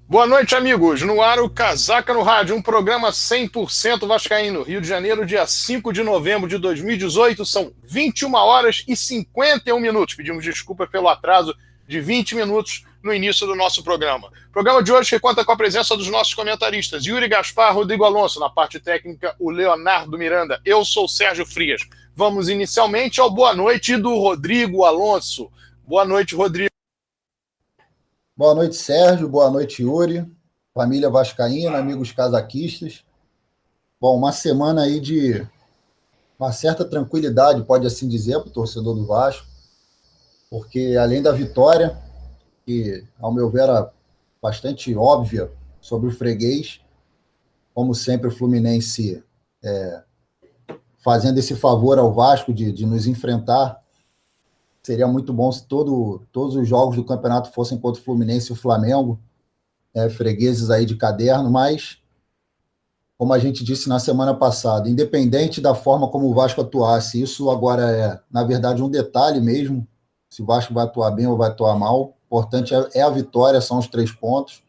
Boa noite, amigos. No ar, o Casaca no Rádio, um programa 100% vascaíno. Rio de Janeiro, dia 5 de novembro de 2018, são 21 horas e 51 minutos. Pedimos desculpa pelo atraso de 20 minutos no início do nosso programa. O programa de hoje conta com a presença dos nossos comentaristas, Yuri Gaspar, Rodrigo Alonso, na parte técnica, o Leonardo Miranda. Eu sou o Sérgio Frias. Vamos inicialmente ao boa noite do Rodrigo Alonso. Boa noite, Rodrigo. Boa noite, Sérgio. Boa noite, Yuri. Família vascaína, amigos casaquistas. Bom, uma semana aí de uma certa tranquilidade, pode assim dizer, para o torcedor do Vasco, porque além da vitória, que, ao meu ver, era bastante óbvia sobre o freguês, como sempre o Fluminense fazendo esse favor ao Vasco de nos enfrentar. Seria muito bom se todos os jogos do campeonato fossem contra o Fluminense e o Flamengo, fregueses aí de caderno, mas, como a gente disse na semana passada, independente da forma como o Vasco atuasse, isso agora é, na verdade, um detalhe mesmo, se o Vasco vai atuar bem ou vai atuar mal. O importante é a vitória, são os 3 pontos.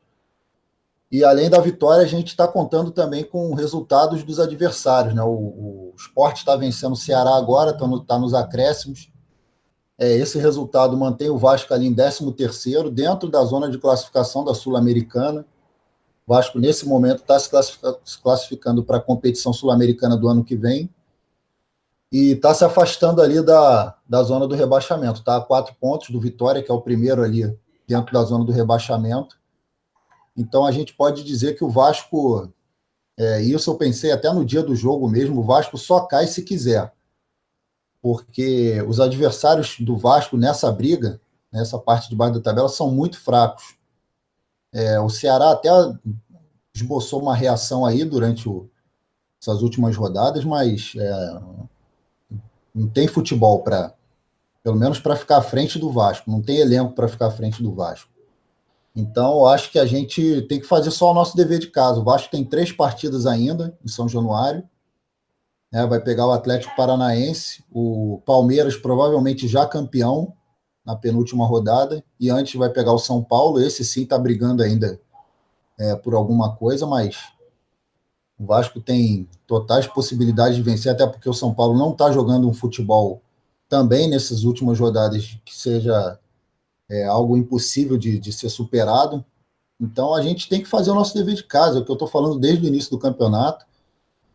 E, além da vitória, a gente está contando também com resultados dos adversários, né? O Sport está vencendo o Ceará agora, está nos acréscimos. Esse resultado mantém o Vasco ali em 13º, dentro da zona de classificação da Sul-Americana. O Vasco, nesse momento, está se classificando para a competição sul-americana do ano que vem e está se afastando ali da zona do rebaixamento. Está a 4 pontos do Vitória, que é o primeiro ali dentro da zona do rebaixamento. Então, a gente pode dizer que o Vasco, isso eu pensei até no dia do jogo mesmo, o Vasco só cai se quiser, porque os adversários do Vasco nessa briga, nessa parte de baixo da tabela, são muito fracos. O Ceará até esboçou uma reação aí durante essas últimas rodadas, mas não tem futebol pelo menos para ficar à frente do Vasco, não tem elenco para ficar à frente do Vasco. Então, eu acho que a gente tem que fazer só o nosso dever de casa. O Vasco tem 3 partidas ainda em São Januário, vai pegar o Atlético Paranaense, o Palmeiras provavelmente já campeão na penúltima rodada, e antes vai pegar o São Paulo. Esse sim está brigando ainda por alguma coisa, mas o Vasco tem totais possibilidades de vencer, até porque o São Paulo não está jogando um futebol também nessas últimas rodadas que seja algo impossível de ser superado. Então a gente tem que fazer o nosso dever de casa, é o que eu estou falando desde o início do campeonato,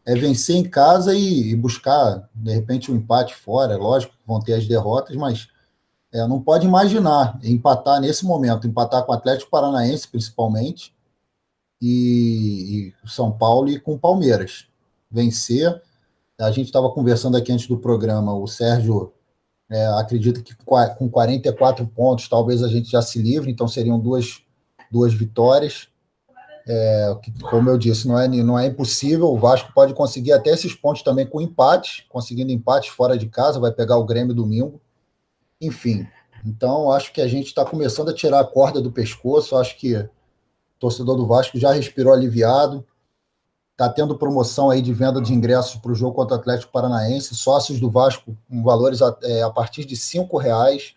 vencer em casa e buscar, de repente, um empate fora. É lógico que vão ter as derrotas, mas não pode imaginar empatar nesse momento, empatar com o Atlético Paranaense, principalmente, e São Paulo e com o Palmeiras. Vencer, a gente estava conversando aqui antes do programa, o Sérgio acredita que com 44 pontos talvez a gente já se livre, então seriam duas vitórias. Como eu disse, não é impossível. O Vasco pode conseguir até esses pontos também com empate, conseguindo empates fora de casa, vai pegar o Grêmio domingo. Enfim, então acho que a gente está começando a tirar a corda do pescoço. Acho que o torcedor do Vasco já respirou aliviado. Está tendo promoção aí de venda de ingressos para o jogo contra o Atlético Paranaense, sócios do Vasco com valores a partir de R$5.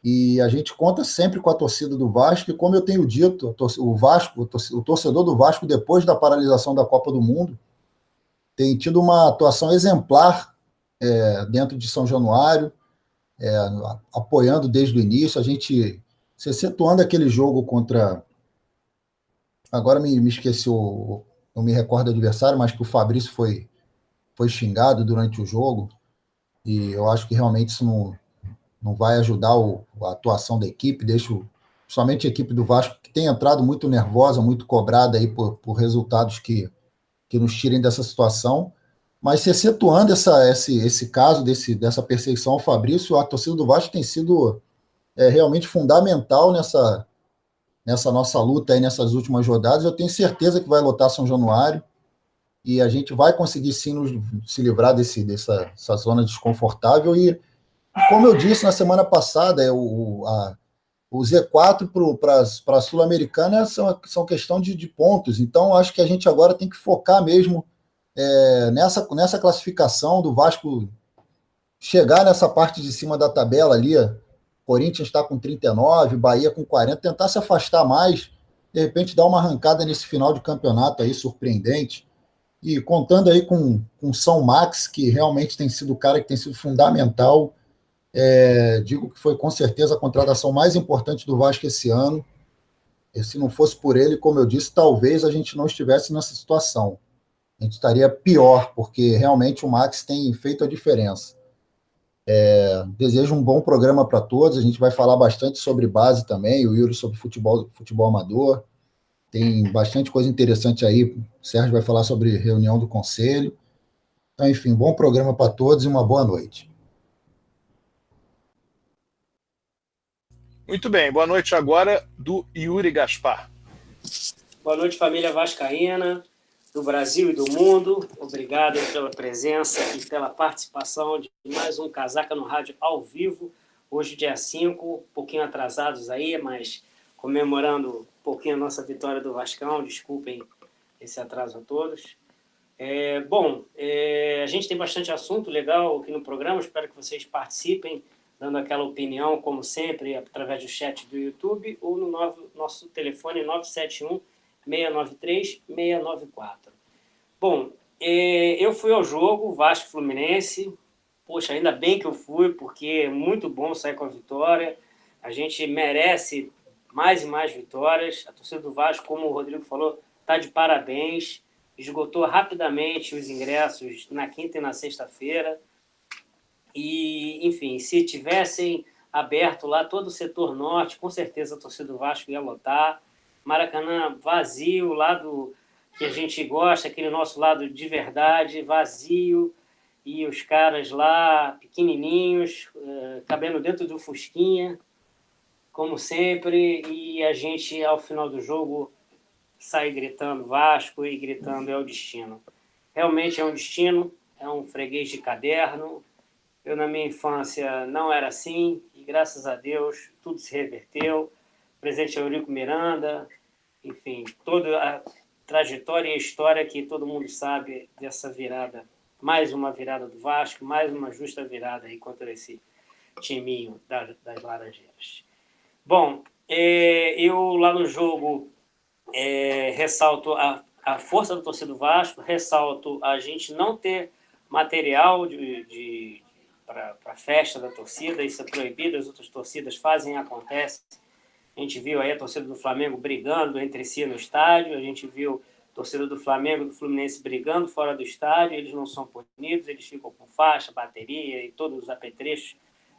E a gente conta sempre com a torcida do Vasco, e como eu tenho dito, o torcedor do Vasco, depois da paralisação da Copa do Mundo, tem tido uma atuação exemplar dentro de São Januário, apoiando desde o início. A gente, se excetuando aquele jogo contra... Agora me esqueci, não me recordo do adversário, mas que o Fabrício foi xingado durante o jogo, e eu acho que realmente isso não vai ajudar a atuação da equipe. Somente a equipe do Vasco, que tem entrado muito nervosa, muito cobrada aí por resultados que nos tirem dessa situação. Mas, se excetuando esse caso dessa perseguição ao Fabrício, a torcida do Vasco tem sido realmente fundamental nessa nossa luta aí, nessas últimas rodadas. Eu tenho certeza que vai lotar São Januário, e a gente vai conseguir sim se livrar dessa zona desconfortável. E, como eu disse na semana passada, o Z4 para a Sul-Americana são questão de pontos. Então, acho que a gente agora tem que focar mesmo nessa classificação do Vasco, chegar nessa parte de cima da tabela ali. Corinthians está com 39, Bahia com 40, tentar se afastar mais de repente dar uma arrancada nesse final de campeonato aí surpreendente, e contando aí com São Max, que realmente tem sido o cara que tem sido fundamental. Digo que foi com certeza a contratação mais importante do Vasco esse ano. E se não fosse por ele, como eu disse, talvez a gente não estivesse nessa situação. A gente estaria pior, porque realmente o Max tem feito a diferença. Desejo um bom programa para todos. A gente vai falar bastante sobre base também, o Yuri sobre futebol amador. Tem bastante coisa interessante aí. O Sérgio vai falar sobre reunião do conselho. Então, enfim, bom programa para todos e uma boa noite. Muito bem, boa noite agora do Yuri Gaspar. Boa noite, família vascaína do Brasil e do mundo. Obrigado pela presença e pela participação de mais um Casaca no Rádio ao vivo. Hoje, dia 5, um pouquinho atrasados aí, mas comemorando um pouquinho a nossa vitória do Vascão. Desculpem esse atraso a todos. A gente tem bastante assunto legal aqui no programa. Espero que vocês participem, dando aquela opinião, como sempre, através do chat do YouTube ou no nosso telefone 971-693-694. Bom, eu fui ao jogo Vasco Fluminense. Poxa, ainda bem que eu fui, porque é muito bom sair com a vitória. A gente merece mais e mais vitórias. A torcida do Vasco, como o Rodrigo falou, está de parabéns. Esgotou rapidamente os ingressos na quinta e na sexta-feira. E, enfim, se tivessem aberto lá todo o setor norte, com certeza a torcida do Vasco ia lotar. Maracanã vazio, lado que a gente gosta, aquele nosso lado de verdade, vazio, e os caras lá pequenininhos, cabendo dentro do Fusquinha, como sempre, e a gente, ao final do jogo, sai gritando Vasco e gritando é o destino. Realmente é um destino, é um freguês de caderno. Eu, na minha infância, não era assim, e graças a Deus tudo se reverteu. O presidente Eurico Miranda, enfim, toda a trajetória e a história que todo mundo sabe dessa virada. Mais uma virada do Vasco, mais uma justa virada aí contra esse timinho das Laranjeiras. Bom, eu lá no jogo ressalto a força da torcida do Vasco, ressalto a gente não ter material para a festa da torcida, isso é proibido, as outras torcidas fazem e acontece. A gente viu aí a torcida do Flamengo brigando entre si no estádio, a gente viu a torcida do Flamengo e do Fluminense brigando fora do estádio, eles não são punidos, eles ficam com faixa, bateria e todos os apetrechos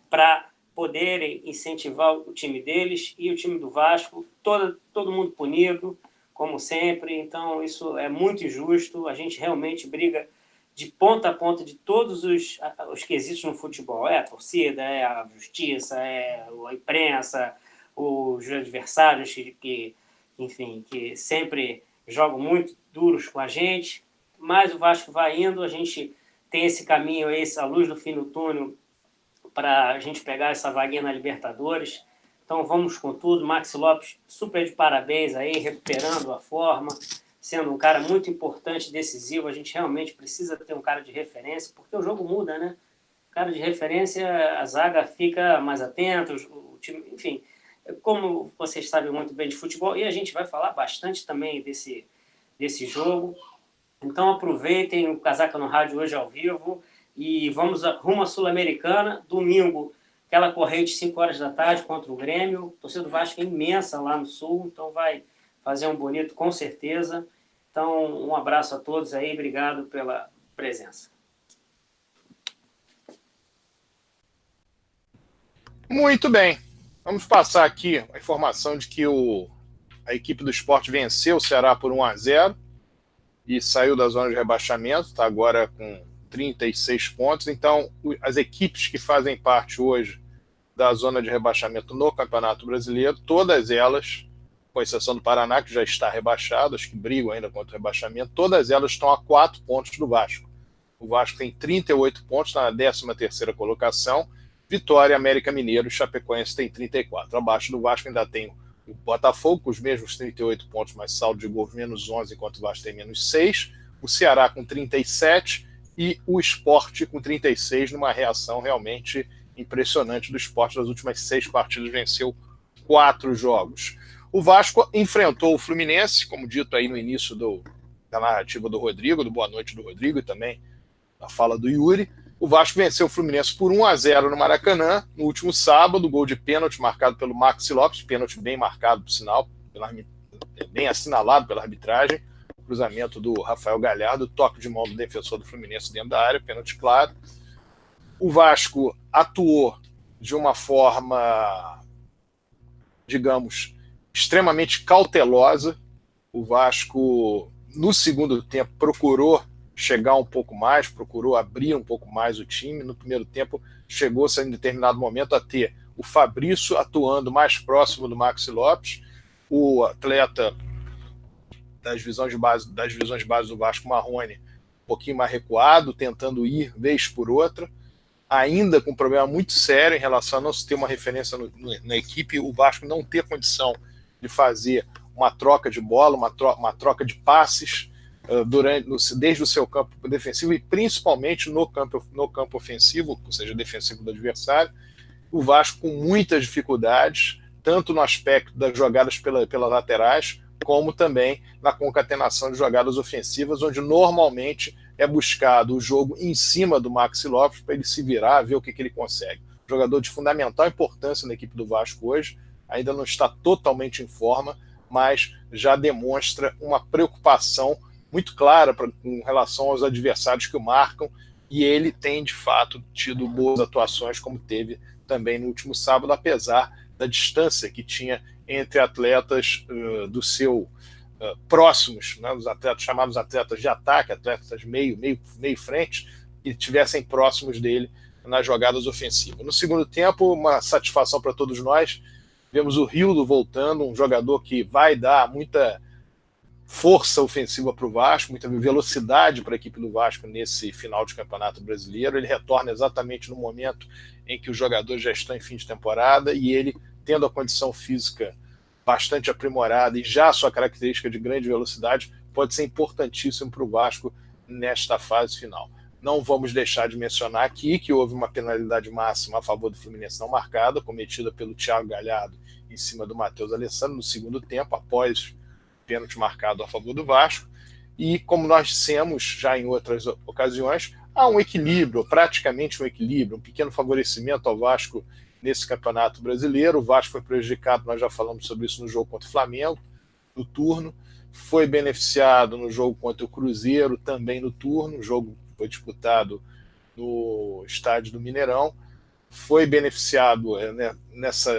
para poderem incentivar o time deles, e o time do Vasco, todo mundo punido, como sempre. Então isso é muito injusto, a gente realmente briga de ponta a ponta de todos os quesitos no futebol. É a torcida, é a justiça, é a imprensa, os adversários que sempre jogam muito duros com a gente, mas o Vasco vai indo, a gente tem esse caminho, a luz do fim do túnel, para a gente pegar essa vaguinha na Libertadores. Então vamos com tudo. Maxi Lopes, super de parabéns aí, recuperando a forma, sendo um cara muito importante, decisivo. A gente realmente precisa ter um cara de referência, porque o jogo muda, né? O cara de referência, a zaga fica mais atenta, o time, enfim, como vocês sabem muito bem de futebol, e a gente vai falar bastante também desse jogo. Então aproveitem o Casaca no Rádio hoje ao vivo e vamos rumo à Sul-Americana. Domingo, aquela corrente 5 horas da tarde contra o Grêmio. A torcida do Vasco é imensa lá no Sul, então vai fazer um bonito com certeza. Então um abraço a todos aí, obrigado pela presença. Muito bem. Vamos passar aqui a informação de que a equipe do Sport venceu o Ceará por 1-0 e saiu da zona de rebaixamento, está agora com 36 pontos. Então, as equipes que fazem parte hoje da zona de rebaixamento no Campeonato Brasileiro, todas elas, com exceção do Paraná, que já está rebaixado, as que brigam ainda contra o rebaixamento, todas elas estão a 4 pontos do Vasco. O Vasco tem 38 pontos, está na 13ª colocação. Vitória, América Mineiro e Chapecoense tem 34. Abaixo do Vasco ainda tem o Botafogo, com os mesmos 38 pontos, mas saldo de gols menos 11, enquanto o Vasco tem menos 6. O Ceará com 37 e o Sport com 36, numa reação realmente impressionante do Sport. Das últimas 6 partidas venceu 4 jogos. O Vasco enfrentou o Fluminense, como dito aí no início da narrativa do Rodrigo, do Boa Noite do Rodrigo e também da fala do Yuri. O Vasco venceu o Fluminense por 1-0 no Maracanã, no último sábado, gol de pênalti marcado pelo Maxi Lopes, pênalti bem marcado, por sinal, bem assinalado pela arbitragem, cruzamento do Rafael Galhardo, toque de mão do defensor do Fluminense dentro da área, pênalti claro. O Vasco atuou de uma forma, digamos, extremamente cautelosa. O Vasco, no segundo tempo, procurou chegar um pouco mais, procurou abrir um pouco mais o time. No primeiro tempo, chegou-se em determinado momento a ter o Fabrício atuando mais próximo do Maxi Lopes, o atleta das divisões de base do Vasco, Marrone, um pouquinho mais recuado, tentando ir vez por outra, ainda com um problema muito sério em relação a não se ter uma referência na equipe, o Vasco não ter condição de fazer uma troca de bola, uma troca de passes, desde o seu campo defensivo e principalmente no campo ofensivo, ou seja, defensivo do adversário. O Vasco com muitas dificuldades, tanto no aspecto das jogadas pelas laterais, como também na concatenação de jogadas ofensivas, onde normalmente é buscado o jogo em cima do Maxi Lopes para ele se virar, ver o que ele consegue. Jogador de fundamental importância na equipe do Vasco hoje, ainda não está totalmente em forma, mas já demonstra uma preocupação muito clara com relação aos adversários que o marcam, e ele tem, de fato, tido boas atuações, como teve também no último sábado, apesar da distância que tinha entre atletas do seu próximos, né, os atletas chamados atletas de ataque, atletas meio frente, que estivessem próximos dele nas jogadas ofensivas. No segundo tempo, uma satisfação para todos nós, vemos o Rildo voltando, um jogador que vai dar muita força ofensiva para o Vasco, muita velocidade para a equipe do Vasco nesse final de Campeonato Brasileiro. Ele retorna exatamente no momento em que os jogadores já estão em fim de temporada, e ele, tendo a condição física bastante aprimorada e já a sua característica de grande velocidade, pode ser importantíssimo para o Vasco nesta fase final. Não vamos deixar de mencionar aqui que houve uma penalidade máxima a favor do Fluminense não marcada, cometida pelo Thiago Galhardo em cima do Matheus Alessandro no segundo tempo, após pênalti marcado a favor do Vasco. E, como nós dissemos já em outras ocasiões, há um equilíbrio, praticamente um equilíbrio, um pequeno favorecimento ao Vasco nesse Campeonato Brasileiro. O Vasco foi prejudicado, nós já falamos sobre isso no jogo contra o Flamengo, no turno, foi beneficiado no jogo contra o Cruzeiro, também no turno, o jogo foi disputado no estádio do Mineirão, foi beneficiado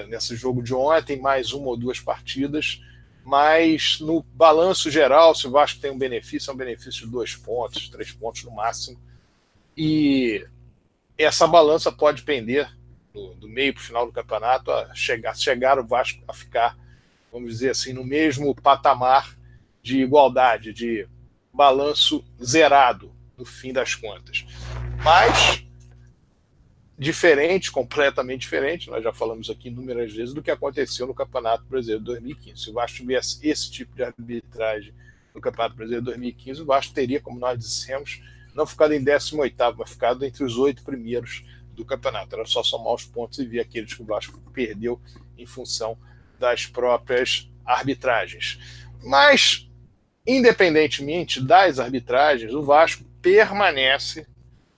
nesse jogo de ontem, mais uma ou duas partidas, mas no balanço geral, se o Vasco tem um benefício, é um benefício de 2 pontos, 3 pontos no máximo, e essa balança pode pender do meio para o final do campeonato a chegar o Vasco a ficar, vamos dizer assim, no mesmo patamar de igualdade, de balanço zerado no fim das contas. Mas diferente, completamente diferente, nós já falamos aqui inúmeras vezes do que aconteceu no Campeonato Brasileiro de 2015. Se o Vasco tivesse esse tipo de arbitragem no Campeonato Brasileiro de 2015, o Vasco teria, como nós dissemos, não ficado em 18º, mas ficado entre os 8 primeiros do campeonato. Era só somar os pontos e ver aqueles que o Vasco perdeu em função das próprias arbitragens. Mas, independentemente das arbitragens, o Vasco permanece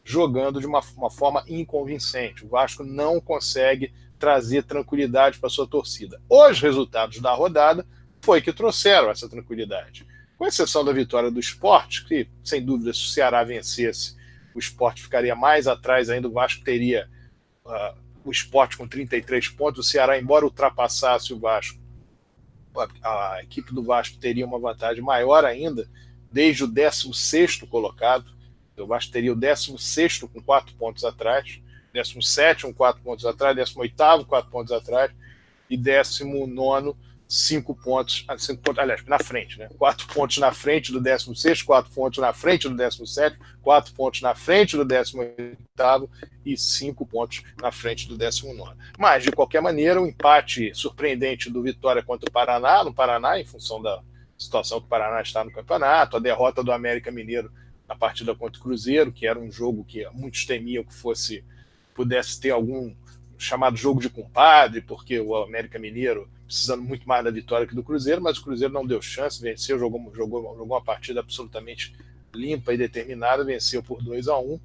jogando de uma forma inconvincente. O Vasco não consegue trazer tranquilidade para a sua torcida. Os resultados da rodada foi que trouxeram essa tranquilidade. Com exceção da vitória do Sport, que, sem dúvida, se o Ceará vencesse, o Sport ficaria mais atrás ainda, o Vasco teria o Sport com 33 pontos, o Ceará, embora ultrapassasse o Vasco, a equipe do Vasco teria uma vantagem maior ainda, desde o 16º colocado. O Vasco teria o 16º com 4 pontos atrás, 17º com 4 pontos atrás, 18º 4 pontos atrás e 19º 5 pontos, aliás, na frente, né? 4 pontos na frente do 16º, 4 pontos na frente do 17º, 4 pontos na frente do 18º e 5 pontos na frente do 19º. Mas, de qualquer maneira, o empate surpreendente do Vitória contra o Paraná, no Paraná, em função da situação que o Paraná está no campeonato, a derrota do América Mineiro na partida contra o Cruzeiro, que era um jogo que muitos temiam que pudesse ter algum chamado jogo de compadre, porque o América Mineiro precisando muito mais da vitória que do Cruzeiro, mas o Cruzeiro não deu chance, venceu, jogou uma partida absolutamente limpa e determinada, venceu por 2-1.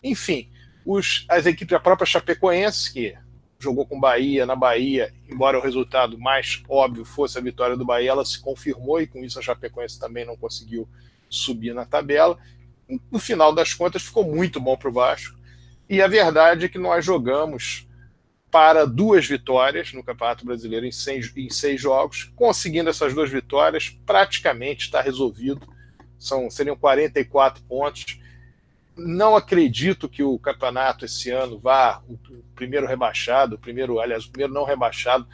Enfim, as equipes, a própria Chapecoense, que jogou com Bahia na Bahia, embora o resultado mais óbvio fosse a vitória do Bahia, ela se confirmou e com isso a Chapecoense também não conseguiu subir na tabela. No final das contas ficou muito bom para o Vasco, e a verdade é que nós jogamos para 2 vitórias no Campeonato Brasileiro em 6 jogos. Conseguindo essas 2 vitórias, praticamente está resolvido. Seriam 44 pontos. Não acredito que o campeonato esse ano vá, o primeiro rebaixado, o primeiro não rebaixado,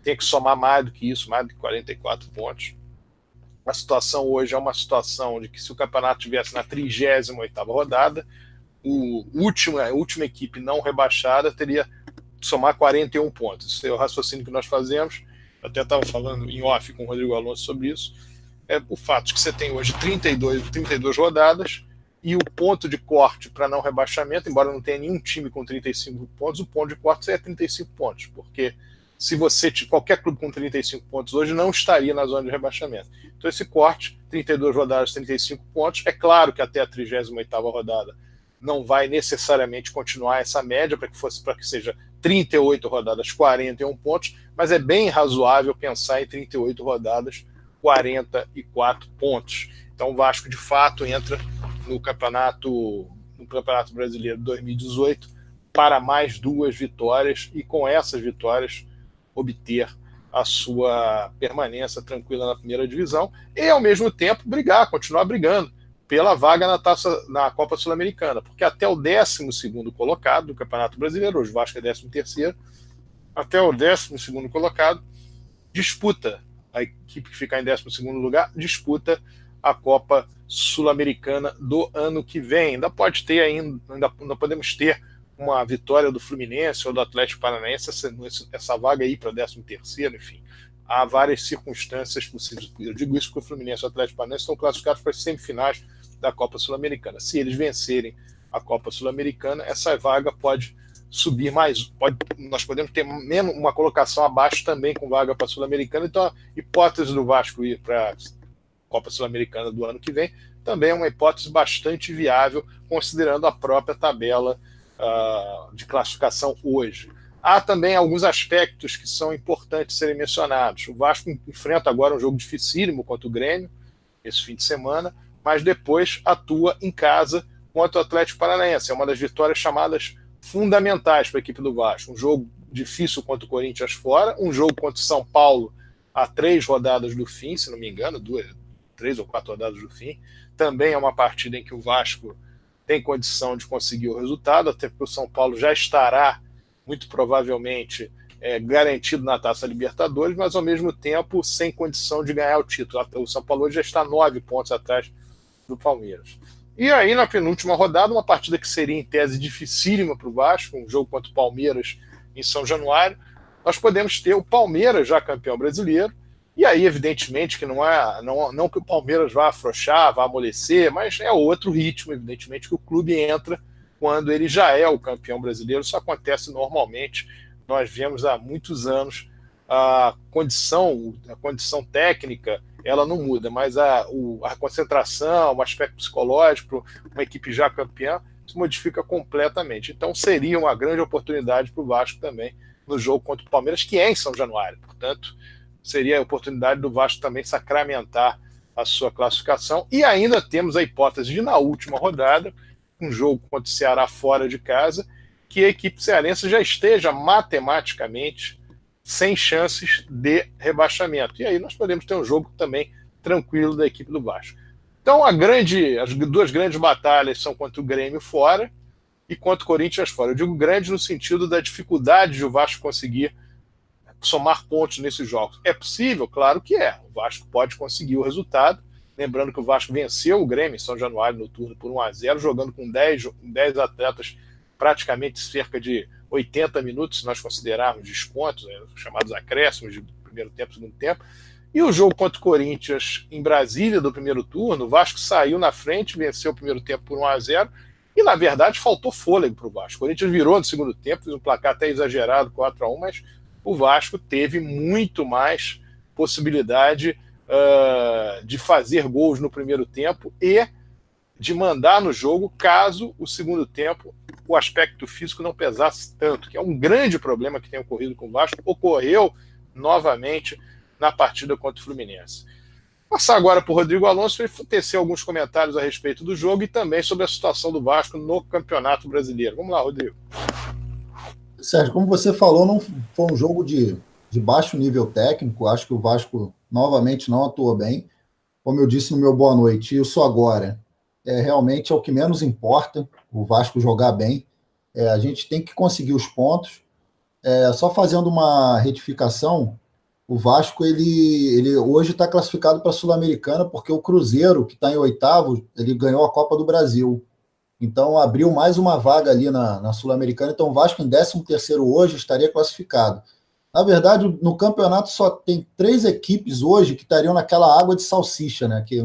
tem que somar mais do que isso, mais de 44 pontos. A situação hoje é uma situação de que se o campeonato estivesse na 38ª rodada, a última equipe não rebaixada teria somar 41 pontos. Esse é o raciocínio que nós fazemos. Eu até estava falando em off com o Rodrigo Alonso sobre isso. É o fato de que você tem hoje 32 rodadas e o ponto de corte para não rebaixamento, embora não tenha nenhum time com 35 pontos, o ponto de corte é 35 pontos, porque se você qualquer clube com 35 pontos hoje não estaria na zona de rebaixamento. Então esse corte, 32 rodadas, 35 pontos, é claro que até a 38ª rodada não vai necessariamente continuar essa média para que seja 38 rodadas, 41 pontos, mas é bem razoável pensar em 38 rodadas, 44 pontos. Então o Vasco, de fato, entra no Campeonato Brasileiro 2018 para mais 2 vitórias e, com essas vitórias, obter a sua permanência tranquila na primeira divisão e, ao mesmo tempo, continuar brigando pela vaga na Copa Sul-Americana, porque até o 12º colocado do Campeonato Brasileiro, hoje o Vasco é 13º, até o 12º colocado disputa, a equipe que ficar em 12º lugar, disputa a Copa Sul-Americana do ano que vem. Ainda podemos ter uma vitória do Fluminense ou do Atlético Paranaense, essa vaga aí para 13º, enfim. Há várias circunstâncias possíveis. Eu digo isso porque o Fluminense e o Atlético Paranaense estão classificados para as semifinais da Copa Sul-Americana. Se eles vencerem a Copa Sul-Americana, essa vaga pode subir mais. Nós podemos ter menos uma colocação abaixo também com vaga para a Sul-Americana. Então, a hipótese do Vasco ir para a Copa Sul-Americana do ano que vem também é uma hipótese bastante viável, considerando a própria tabela de classificação hoje. Há também alguns aspectos que são importantes serem mencionados. O Vasco enfrenta agora um jogo dificílimo contra o Grêmio, esse fim de semana, mas depois atua em casa contra o Atlético Paranaense. É uma das vitórias chamadas fundamentais para a equipe do Vasco. Um jogo difícil contra o Corinthians fora, um jogo contra o São Paulo a 3 rodadas do fim, se não me engano, 3 ou 4 rodadas do fim. Também é uma partida em que o Vasco tem condição de conseguir o resultado, até porque o São Paulo já estará, muito provavelmente, garantido na Taça Libertadores, mas ao mesmo tempo sem condição de ganhar o título. O São Paulo já está 9 pontos atrás do Palmeiras. E aí, na penúltima rodada, uma partida que seria em tese dificílima para o Vasco, um jogo contra o Palmeiras em São Januário, nós podemos ter o Palmeiras já campeão brasileiro, e aí, evidentemente, que não que o Palmeiras vá afrouxar, vá amolecer, mas é outro ritmo, evidentemente, que o clube entra quando ele já é o campeão brasileiro. Isso acontece normalmente. Nós vemos há muitos anos a condição técnica, ela não muda, mas a concentração, o aspecto psicológico, uma equipe já campeã, se modifica completamente. Então seria uma grande oportunidade para o Vasco também no jogo contra o Palmeiras, que é em São Januário. Portanto, seria a oportunidade do Vasco também sacramentar a sua classificação. E ainda temos a hipótese de, na última rodada, um jogo contra o Ceará fora de casa, que a equipe cearense já esteja matematicamente sem chances de rebaixamento. E aí nós podemos ter um jogo também tranquilo da equipe do Vasco. Então as 2 grandes batalhas são contra o Grêmio fora e contra o Corinthians fora. Eu digo grande no sentido da dificuldade de o Vasco conseguir somar pontos nesses jogos. É possível? Claro que é. O Vasco pode conseguir o resultado. Lembrando que o Vasco venceu o Grêmio em São Januário no turno por 1-0, jogando com 10 atletas praticamente cerca de 80 minutos, se nós considerarmos descontos, chamados acréscimos de primeiro tempo e segundo tempo. E o jogo contra o Corinthians em Brasília do primeiro turno, o Vasco saiu na frente, venceu o primeiro tempo por 1-0, E, na verdade, faltou fôlego para o Vasco. O Corinthians virou no segundo tempo, fez um placar até exagerado, 4-1, mas o Vasco teve muito mais possibilidade de fazer gols no primeiro tempo e de mandar no jogo, caso o segundo tempo o aspecto físico não pesasse tanto, que é um grande problema que tem ocorrido com o Vasco, ocorreu novamente na partida contra o Fluminense. Passar agora para o Rodrigo Alonso e tecer alguns comentários a respeito do jogo e também sobre a situação do Vasco no Campeonato Brasileiro. Vamos lá, Rodrigo. Sérgio, como você falou, não foi um jogo de baixo nível técnico. Acho que o Vasco novamente não atuou bem. Como eu disse no meu boa noite, isso agora realmente é o que menos importa, o Vasco jogar bem. A gente tem que conseguir os pontos. Só fazendo uma retificação, o Vasco ele hoje está classificado para a Sul-Americana porque o Cruzeiro, que está em oitavo, ele ganhou a Copa do Brasil. Então abriu mais uma vaga ali na Sul-Americana. Então o Vasco em 13º hoje estaria classificado. Na verdade, no campeonato só tem 3 equipes hoje que estariam naquela água de salsicha, né? Que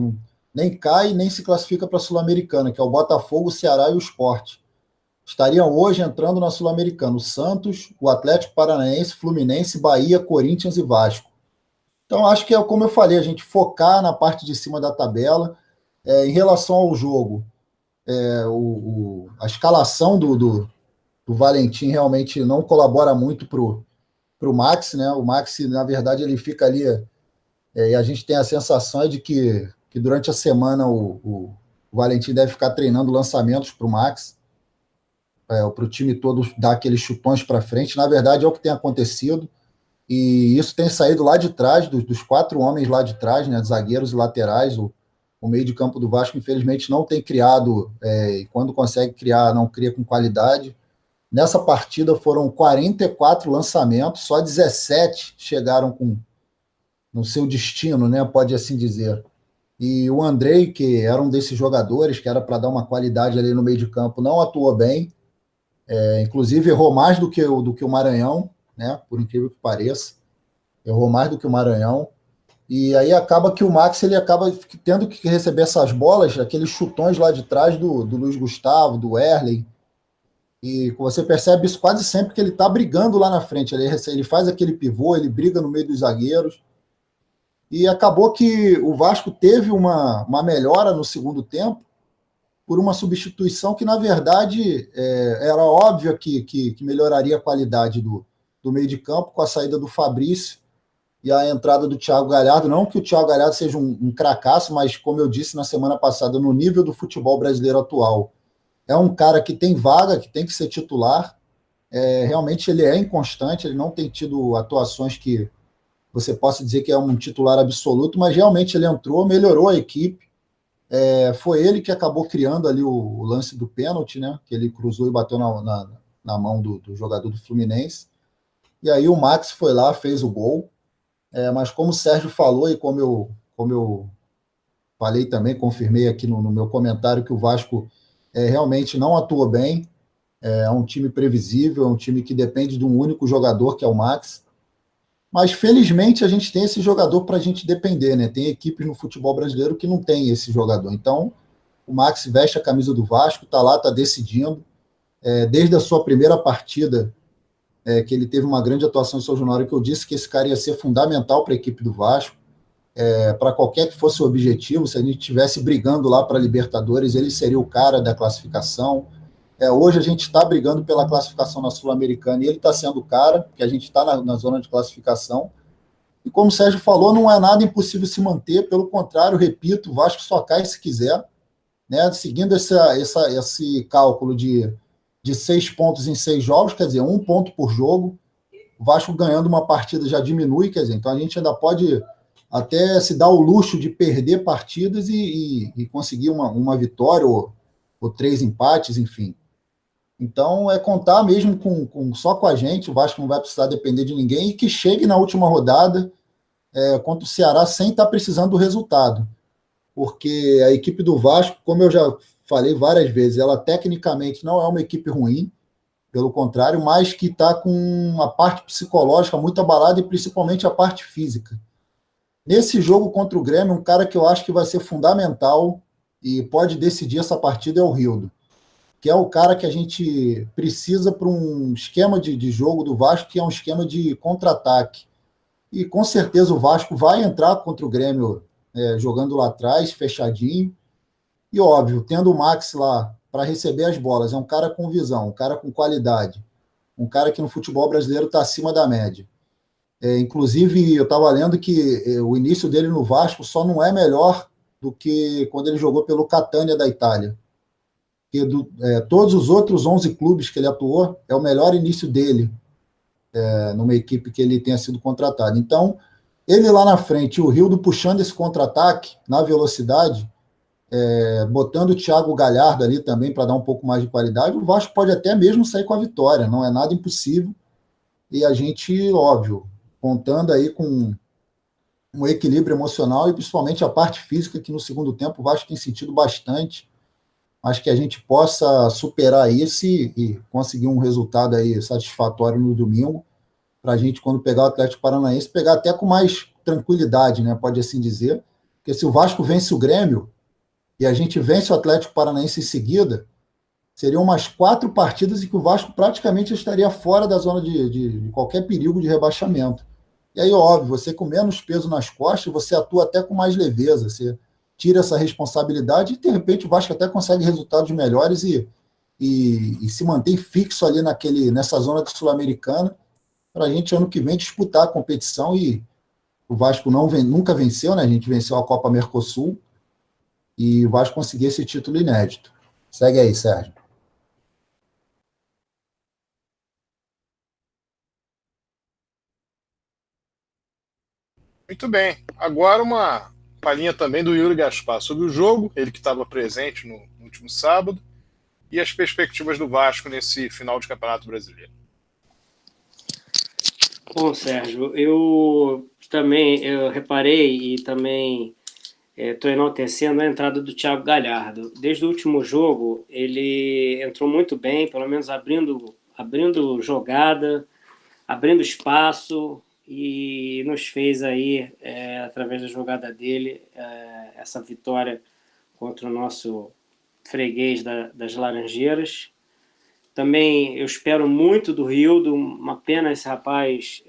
nem cai nem se classifica para a Sul-Americana, que é o Botafogo, o Ceará e o Sport. Estariam hoje entrando na Sul-Americana o Santos, o Atlético Paranaense, Fluminense, Bahia, Corinthians e Vasco. Então, acho que é como eu falei, a gente focar na parte de cima da tabela. Em relação ao jogo, a escalação do Valentim realmente não colabora muito para o Max, né? O Max, na verdade, ele fica ali, e a gente tem a sensação de que durante a semana o Valentim deve ficar treinando lançamentos para o Max, para o time todo dar aqueles chutões para frente. Na verdade, é o que tem acontecido, e isso tem saído lá de trás, dos 4 homens lá de trás, né, zagueiros e laterais. O meio de campo do Vasco, infelizmente, não tem criado, e quando consegue criar, não cria com qualidade. Nessa partida foram 44 lançamentos, só 17 chegaram no seu destino, né, pode assim dizer. E o Andrei, que era um desses jogadores, que era para dar uma qualidade ali no meio de campo, não atuou bem. Inclusive errou mais do que o Maranhão, né, por incrível que pareça. Errou mais do que o Maranhão. E aí acaba que o Max ele acaba tendo que receber essas bolas, aqueles chutões lá de trás do Luiz Gustavo, do Erley. E você percebe isso quase sempre que ele está brigando lá na frente. Ele faz aquele pivô, ele briga no meio dos zagueiros. E acabou que o Vasco teve uma melhora no segundo tempo por uma substituição que, na verdade, era óbvio que melhoraria a qualidade do meio de campo com a saída do Fabrício e a entrada do Thiago Galhardo. Não que o Thiago Galhardo seja um cracaço, mas, como eu disse na semana passada, no nível do futebol brasileiro atual, é um cara que tem vaga, que tem que ser titular. Realmente ele é inconstante, ele não tem tido atuações que você possa dizer que é um titular absoluto, mas realmente ele entrou, melhorou a equipe. Foi ele que acabou criando ali o lance do pênalti, né? Que ele cruzou e bateu na mão do jogador do Fluminense. E aí o Max foi lá, fez o gol. Mas como o Sérgio falou e como eu falei também, confirmei aqui no meu comentário, que o Vasco realmente não atuou bem. É um time previsível, é um time que depende de um único jogador, que é o Max. Mas, felizmente, a gente tem esse jogador para a gente depender, né? Tem equipes no futebol brasileiro que não tem esse jogador. Então, o Max veste a camisa do Vasco, está lá, está decidindo. Desde a sua primeira partida, que ele teve uma grande atuação em São Januário, que eu disse que esse cara ia ser fundamental para a equipe do Vasco, para qualquer que fosse o objetivo. Se a gente estivesse brigando lá para a Libertadores, ele seria o cara da classificação. Hoje a gente está brigando pela classificação na Sul-Americana e ele está sendo o cara, porque a gente está na zona de classificação. E como o Sérgio falou, não é nada impossível se manter, pelo contrário, repito, o Vasco só cai se quiser, né? Seguindo esse cálculo de 6 pontos em 6 jogos, quer dizer, 1 ponto por jogo, o Vasco ganhando uma partida já diminui, quer dizer, então a gente ainda pode até se dar o luxo de perder partidas e conseguir uma vitória ou 3 empates, enfim. Então, contar mesmo só com a gente. O Vasco não vai precisar depender de ninguém e que chegue na última rodada contra o Ceará sem estar precisando do resultado. Porque a equipe do Vasco, como eu já falei várias vezes, ela tecnicamente não é uma equipe ruim, pelo contrário, mas que está com a parte psicológica muito abalada e principalmente a parte física. Nesse jogo contra o Grêmio, um cara que eu acho que vai ser fundamental e pode decidir essa partida é o Rildo. que é o cara que a gente precisa para um esquema de jogo do Vasco, que é um esquema de contra-ataque. E com certeza o Vasco vai entrar contra o Grêmio jogando lá atrás, fechadinho. E óbvio, tendo o Max lá para receber as bolas, é um cara com visão, um cara com qualidade, um cara que no futebol brasileiro está acima da média. Inclusive, eu estava lendo que o início dele no Vasco só não é melhor do que quando ele jogou pelo Catania da Itália. Porque todos os outros 11 clubes que ele atuou, é o melhor início dele numa equipe que ele tenha sido contratado. Então, ele lá na frente, o Rildo puxando esse contra-ataque na velocidade, botando o Thiago Galhardo ali também para dar um pouco mais de qualidade, o Vasco pode até mesmo sair com a vitória, não é nada impossível. E a gente, óbvio, contando aí com um equilíbrio emocional e principalmente a parte física, que no segundo tempo o Vasco tem sentido bastante, mas que a gente possa superar isso e conseguir um resultado aí satisfatório no domingo, para a gente, quando pegar o Atlético Paranaense, pegar até com mais tranquilidade, né, pode assim dizer, porque se o Vasco vence o Grêmio e a gente vence o Atlético Paranaense em seguida, seriam umas 4 partidas em que o Vasco praticamente estaria fora da zona de qualquer perigo de rebaixamento. E aí, óbvio, você com menos peso nas costas, você atua até com mais leveza, você tira essa responsabilidade e, de repente, o Vasco até consegue resultados melhores e se mantém fixo ali nessa zona de Sul-Americana para a gente, ano que vem, disputar a competição. E o Vasco nunca venceu, né? A gente venceu a Copa Mercosul e o Vasco conseguiu esse título inédito. Segue aí, Sérgio. Muito bem. Agora uma palhinha também do Yuri Gaspar sobre o jogo, ele que estava presente no último sábado, e as perspectivas do Vasco nesse final de Campeonato Brasileiro. Bom, Sérgio, eu reparei e também estou enaltecendo a entrada do Thiago Galhardo. Desde o último jogo, ele entrou muito bem, pelo menos abrindo jogada, abrindo espaço, e nos fez aí, através da jogada dele, essa vitória contra o nosso freguês das Laranjeiras. Também eu espero muito do Rildo, uma pena esse rapaz,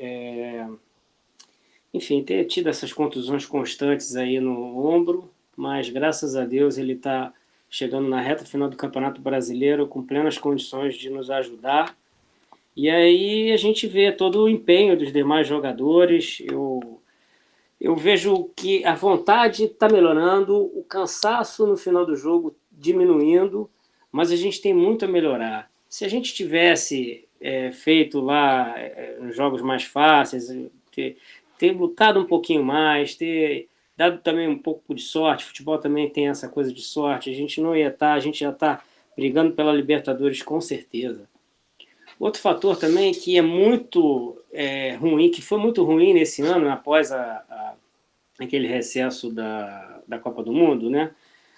enfim, ter tido essas contusões constantes aí no ombro, mas graças a Deus ele está chegando na reta final do Campeonato Brasileiro com plenas condições de nos ajudar. E aí a gente vê todo o empenho dos demais jogadores. Eu vejo que a vontade está melhorando, o cansaço no final do jogo diminuindo, mas a gente tem muito a melhorar. Se a gente tivesse feito lá nos jogos mais fáceis, ter lutado um pouquinho mais, ter dado também um pouco de sorte, futebol também tem essa coisa de sorte, a gente não ia estar, a gente já está brigando pela Libertadores com certeza. Outro fator também que é muito ruim, que foi muito ruim nesse ano, após aquele recesso da Copa do Mundo, né?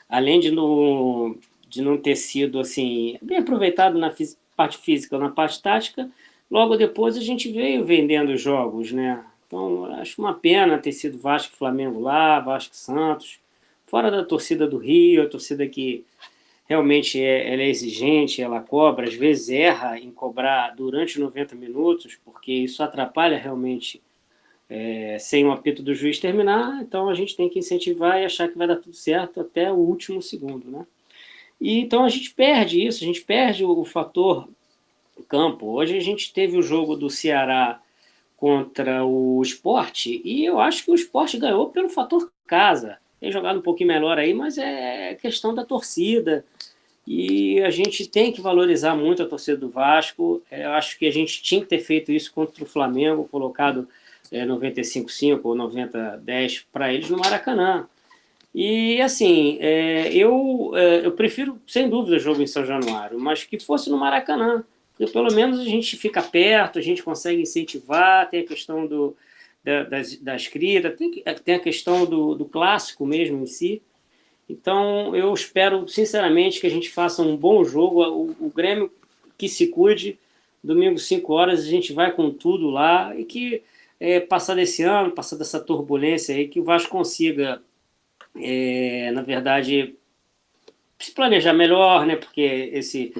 Além de não ter sido assim, bem aproveitado na parte física ou na parte tática, logo depois a gente veio vendendo os jogos, né? Então, acho uma pena ter sido Vasco e Flamengo lá, Vasco e Santos, fora da torcida do Rio, a torcida que realmente ela é exigente, ela cobra, às vezes erra em cobrar durante 90 minutos, porque isso atrapalha realmente sem o apito do juiz terminar, então a gente tem que incentivar e achar que vai dar tudo certo até o último segundo, né? E então a gente perde isso, a gente perde o fator campo. Hoje a gente teve o jogo do Ceará contra o Sport e eu acho que o Sport ganhou pelo fator casa. Tem jogado um pouquinho melhor aí, mas é questão da torcida. E a gente tem que valorizar muito a torcida do Vasco. Eu acho que a gente tinha que ter feito isso contra o Flamengo, colocado 95-5 ou 90-10 para eles no Maracanã. E, assim, eu prefiro, sem dúvida, o jogo em São Januário, mas que fosse no Maracanã, porque pelo menos a gente fica perto, a gente consegue incentivar, tem a questão da escrita, tem a questão do clássico mesmo em si. Então, eu espero, sinceramente, que a gente faça um bom jogo, o Grêmio que se cuide, domingo 5 horas a gente vai com tudo lá, e que, passar desse ano, passar dessa turbulência aí, que o Vasco consiga, na verdade, se planejar melhor, né? Porque esse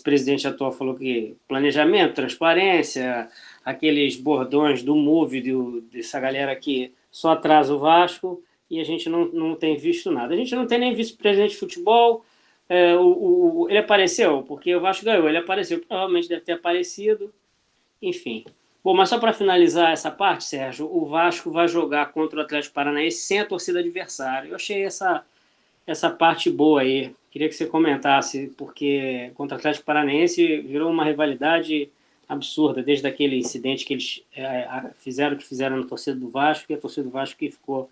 presidente atual falou que planejamento, transparência, aqueles bordões do MOVE, dessa galera que só atrasa o Vasco, e a gente não tem visto nada. A gente não tem nem vice-presidente de futebol. Ele apareceu, porque o Vasco ganhou, ele apareceu, provavelmente deve ter aparecido, enfim. Bom, mas só para finalizar essa parte, Sérgio, o Vasco vai jogar contra o Atlético Paranaense sem a torcida adversária. Eu achei essa parte boa aí. Queria que você comentasse, porque contra o Atlético Paranaense virou uma rivalidade absurda, desde aquele incidente que eles fizeram na torcida do Vasco, e a torcida do Vasco que ficou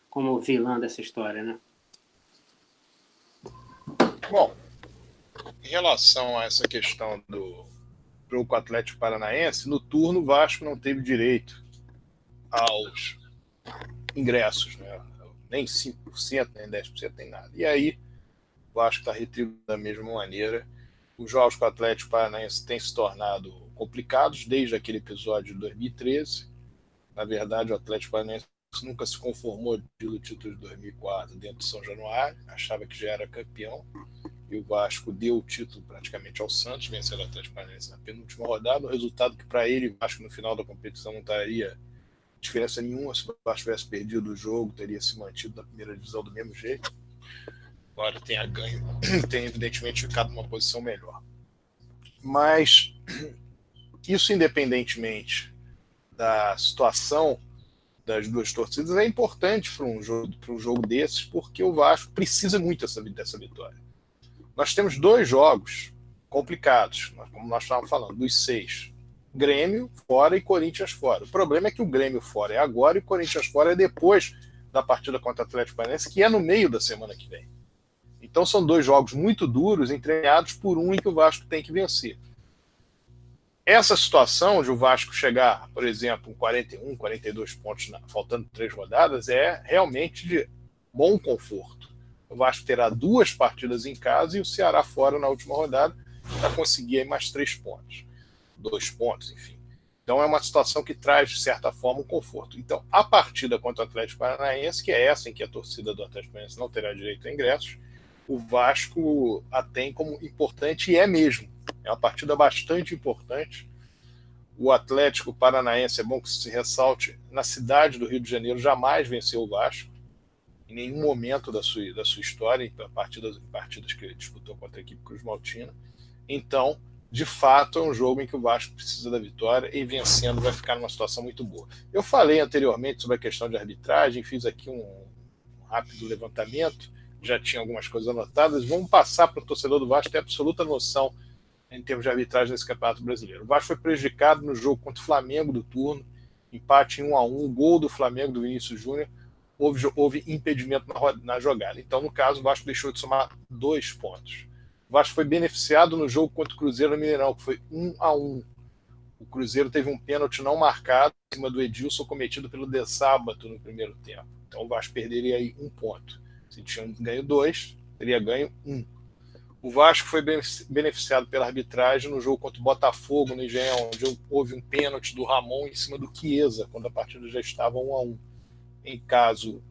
como vilã dessa história, né? Bom, em relação a essa questão do jogo com o Atlético Paranaense, no turno o Vasco não teve direito aos ingressos, né? Nem 5%, nem 10%, nem nada. E aí, o Vasco está retribuindo da mesma maneira. Os jogos com o Atlético Paranaense têm se tornado complicados desde aquele episódio de 2013. Na verdade, o Atlético Paranaense nunca se conformou pelo título de 2004 dentro de São Januário, achava que já era campeão, e o Vasco deu o título praticamente ao Santos, vencendo o Atlético Paranaense na penúltima rodada, um resultado que para ele, o Vasco no final da competição não estaria diferença nenhuma. Se o Vasco tivesse perdido o jogo, teria se mantido na primeira divisão do mesmo jeito. Agora tenha ganho, tem evidentemente ficado numa posição melhor. Mas isso, independentemente da situação das duas torcidas, é importante para um jogo desses, porque o Vasco precisa muito dessa vitória. Nós temos 2 jogos complicados, como nós estávamos falando, dos 6. Grêmio fora e Corinthians fora. O problema é que o Grêmio fora é agora e o Corinthians fora é depois da partida contra o Atlético Paranaense, que é no meio da semana que vem. Então são 2 jogos muito duros, entremeados por um em que o Vasco tem que vencer. Essa situação de o Vasco chegar, por exemplo, com 41, 42 pontos, faltando 3 rodadas, é realmente de bom conforto. O Vasco terá 2 partidas em casa e o Ceará fora na última rodada para conseguir aí mais 3 pontos. 2 pontos, enfim. Então é uma situação que traz, de certa forma, um conforto. Então, a partida contra o Atlético Paranaense, que é essa em que a torcida do Atlético Paranaense não terá direito a ingressos, o Vasco a tem como importante, e é mesmo. É uma partida bastante importante. O Atlético Paranaense, é bom que se ressalte, na cidade do Rio de Janeiro jamais venceu o Vasco, em nenhum momento da sua história, em partidas que ele disputou contra a equipe Cruz Maltina. Então, de fato, é um jogo em que o Vasco precisa da vitória, e vencendo vai ficar numa situação muito boa. Eu falei anteriormente sobre a questão de arbitragem, fiz aqui um rápido levantamento, já tinha algumas coisas anotadas. Vamos passar para o torcedor do Vasco ter absoluta noção em termos de arbitragem nesse Campeonato Brasileiro. O Vasco foi prejudicado no jogo contra o Flamengo do turno, empate em 1-1, gol do Flamengo do Vinícius Júnior, houve impedimento na jogada. Então, no caso, o Vasco deixou de somar 2 pontos. O Vasco foi beneficiado no jogo contra o Cruzeiro no Mineirão, que foi 1-1. O Cruzeiro teve um pênalti não marcado em cima do Edilson, cometido pelo De Sábato no primeiro tempo. Então o Vasco perderia aí 1 ponto. Se tinha ganho 2, teria ganho 1. O Vasco foi beneficiado pela arbitragem no jogo contra o Botafogo, no Engenhão, onde houve um pênalti do Ramon em cima do Chiesa, quando a partida já estava 1-1. Em caso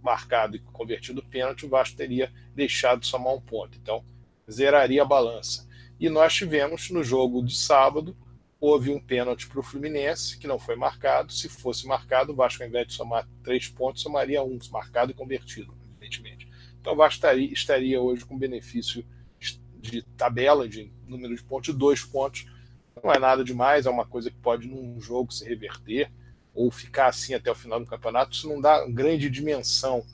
marcado e convertido pênalti, o Vasco teria deixado de somar 1 ponto. Então, zeraria a balança. E nós tivemos, no jogo de sábado, houve um pênalti para o Fluminense, que não foi marcado. Se fosse marcado, o Vasco, ao invés de somar 3 pontos, somaria 1, marcado e convertido, evidentemente. Então, o Vasco estaria hoje com benefício de tabela, de número de pontos, de 2 pontos. Não é nada demais, é uma coisa que pode, num jogo, se reverter, ou ficar assim até o final do campeonato. Isso não dá grande dimensão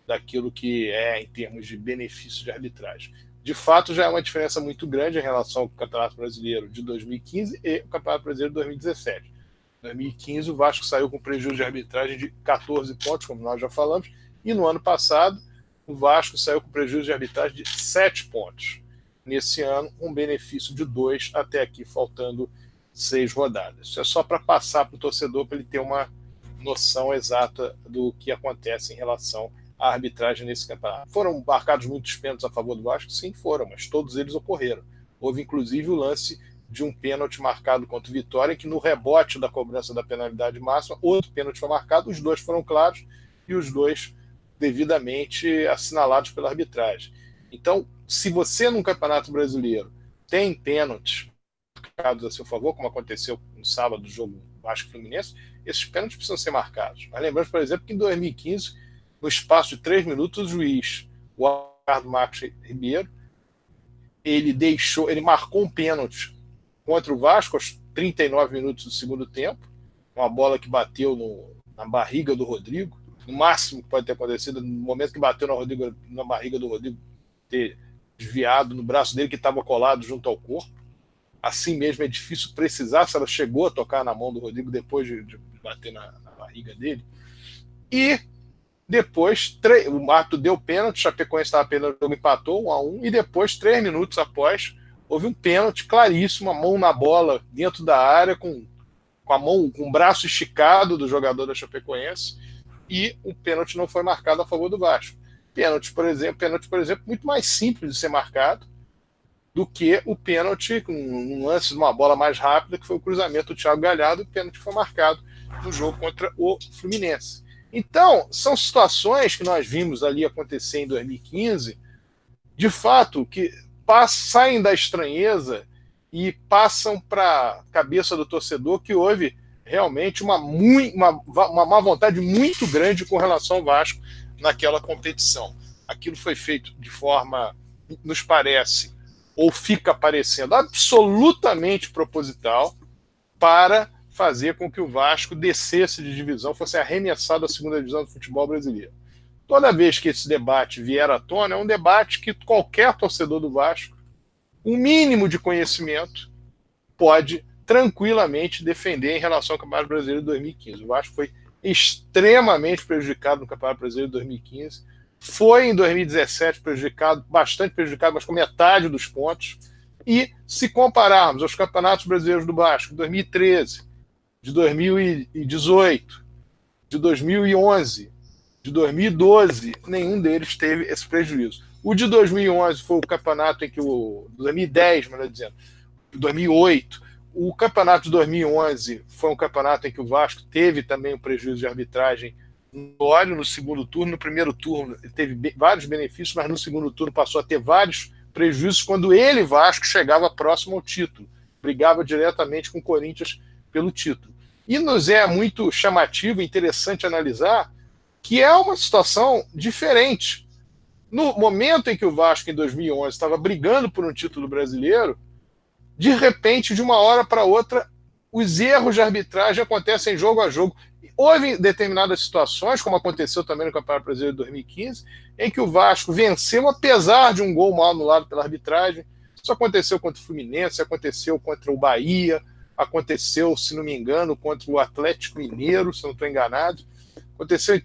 daquilo que é em termos de benefício de arbitragem. De fato, já é uma diferença muito grande em relação ao Campeonato Brasileiro de 2015 e o Campeonato Brasileiro de 2017. Em 2015, o Vasco saiu com prejuízo de arbitragem de 14 pontos, como nós já falamos, e no ano passado, o Vasco saiu com prejuízo de arbitragem de 7 pontos. Nesse ano, um benefício de 2, até aqui faltando 6 rodadas. Isso é só para passar para o torcedor, para ele ter uma noção exata do que acontece em relação à arbitragem nesse campeonato. Foram marcados muitos pênaltis a favor do Vasco? Sim, foram, mas todos eles ocorreram. Houve, inclusive, o lance de um pênalti marcado contra o Vitória, que no rebote da cobrança da penalidade máxima, outro pênalti foi marcado, os 2 foram claros e os 2 devidamente assinalados pela arbitragem. Então, se você num Campeonato Brasileiro tem pênaltis marcados a seu favor, como aconteceu no sábado do jogo Vasco Fluminense, esses pênaltis precisam ser marcados. Mas lembramos, por exemplo, que em 2015, no espaço de 3 minutos, o juiz, o Ricardo Marcos Ribeiro, ele marcou um pênalti contra o Vasco aos 39 minutos do segundo tempo, uma bola que bateu na barriga do Rodrigo, o máximo que pode ter acontecido no momento que bateu na barriga do Rodrigo, ter desviado no braço dele que estava colado junto ao corpo. Assim mesmo é difícil precisar se ela chegou a tocar na mão do Rodrigo depois de bater na barriga dele. E depois o árbitro deu pênalti, o Chapecoense estava pênalti, o jogo empatou 1-1, e depois, 3 minutos após, houve um pênalti claríssimo, a mão na bola dentro da área, com o braço esticado do jogador da Chapecoense, e o pênalti não foi marcado a favor do Vasco. Pênalti, por exemplo, muito mais simples de ser marcado do que o pênalti, um lance de uma bola mais rápida, que foi o cruzamento do Thiago Galhardo, e o pênalti foi marcado no jogo contra o Fluminense. Então, são situações que nós vimos ali acontecer em 2015, de fato, que saem da estranheza e passam para a cabeça do torcedor que houve realmente uma má vontade muito grande com relação ao Vasco naquela competição. Aquilo foi feito de forma, nos parece, ou fica parecendo absolutamente proposital, para fazer com que o Vasco descesse de divisão, fosse arremessado à segunda divisão do futebol brasileiro. Toda vez que esse debate vier à tona, é um debate que qualquer torcedor do Vasco, um mínimo de conhecimento, pode tranquilamente defender em relação ao Campeonato Brasileiro de 2015. O Vasco foi extremamente prejudicado no Campeonato Brasileiro de 2015, foi em 2017 bastante prejudicado, mas com metade dos pontos. E se compararmos aos campeonatos brasileiros do Vasco de 2013, de 2018, de 2011, de 2012, nenhum deles teve esse prejuízo. O de 2011 foi o campeonato em que 2010, melhor dizendo, 2008. O campeonato de 2011 foi um campeonato em que o Vasco teve também um prejuízo de arbitragem no segundo turno. No primeiro turno ele teve vários benefícios, mas no segundo turno passou a ter vários prejuízos quando ele, Vasco, chegava próximo ao título, brigava diretamente com o Corinthians pelo título. E nos é muito chamativo e interessante analisar que é uma situação diferente. No momento em que o Vasco, em 2011, estava brigando por um título brasileiro, de repente, de uma hora para outra, os erros de arbitragem acontecem jogo a jogo. Houve determinadas situações, como aconteceu também no Campeonato Brasileiro de 2015, em que o Vasco venceu apesar de um gol mal anulado pela arbitragem. Isso aconteceu contra o Fluminense, aconteceu contra o Bahia, aconteceu, se não me engano, contra o Atlético Mineiro, se não estou enganado. Aconteceu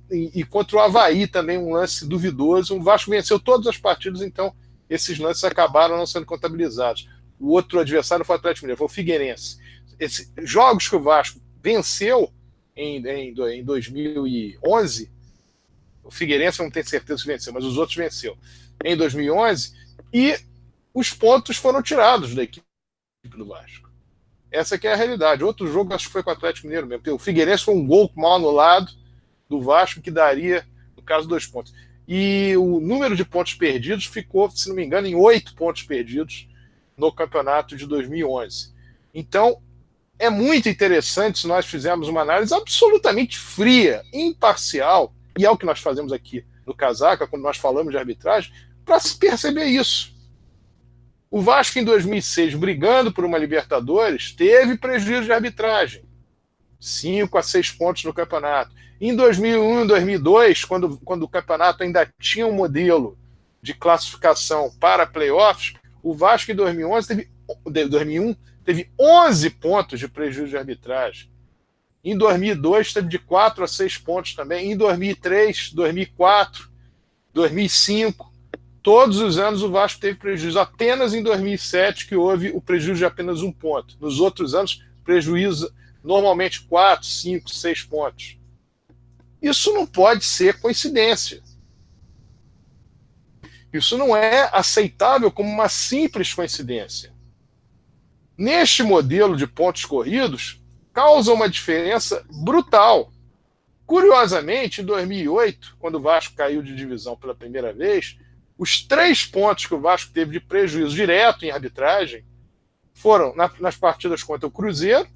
e contra o Avaí também, um lance duvidoso. O Vasco venceu todas as partidas, então esses lances acabaram não sendo contabilizados. O outro adversário foi o Atlético Mineiro, foi o Figueirense. Jogos que o Vasco venceu em 2011, o Figueirense eu não tenho certeza se venceu, mas os outros venceu em 2011, e os pontos foram tirados da equipe do Vasco. Essa que é a realidade. Outro jogo acho que foi com o Atlético Mineiro mesmo, porque o Figueirense foi um gol mal anulado do Vasco que daria, no caso, 2 pontos. E o número de pontos perdidos ficou, se não me engano, em 8 pontos perdidos no campeonato de 2011. Então, é muito interessante se nós fizermos uma análise absolutamente fria, imparcial, e é o que nós fazemos aqui no Casaca, quando nós falamos de arbitragem, para se perceber isso. O Vasco, em 2006, brigando por uma Libertadores, teve prejuízo de arbitragem. 5 a 6 pontos no campeonato. Em 2001 e 2002, quando o campeonato ainda tinha um modelo de classificação para playoffs, o Vasco, em 2001, teve 11 pontos de prejuízo de arbitragem. Em 2002, teve de 4 a 6 pontos também. Em 2003, 2004, 2005, todos os anos o Vasco teve prejuízo. Apenas em 2007 que houve o prejuízo de apenas 1 ponto. Nos outros anos, prejuízo normalmente 4, 5, 6 pontos. Isso não pode ser coincidência. Isso não é aceitável como uma simples coincidência. Neste modelo de pontos corridos, causa uma diferença brutal. Curiosamente, em 2008, quando o Vasco caiu de divisão pela primeira vez, Os 3 pontos que o Vasco teve de prejuízo direto em arbitragem foram nas partidas contra o Cruzeiro,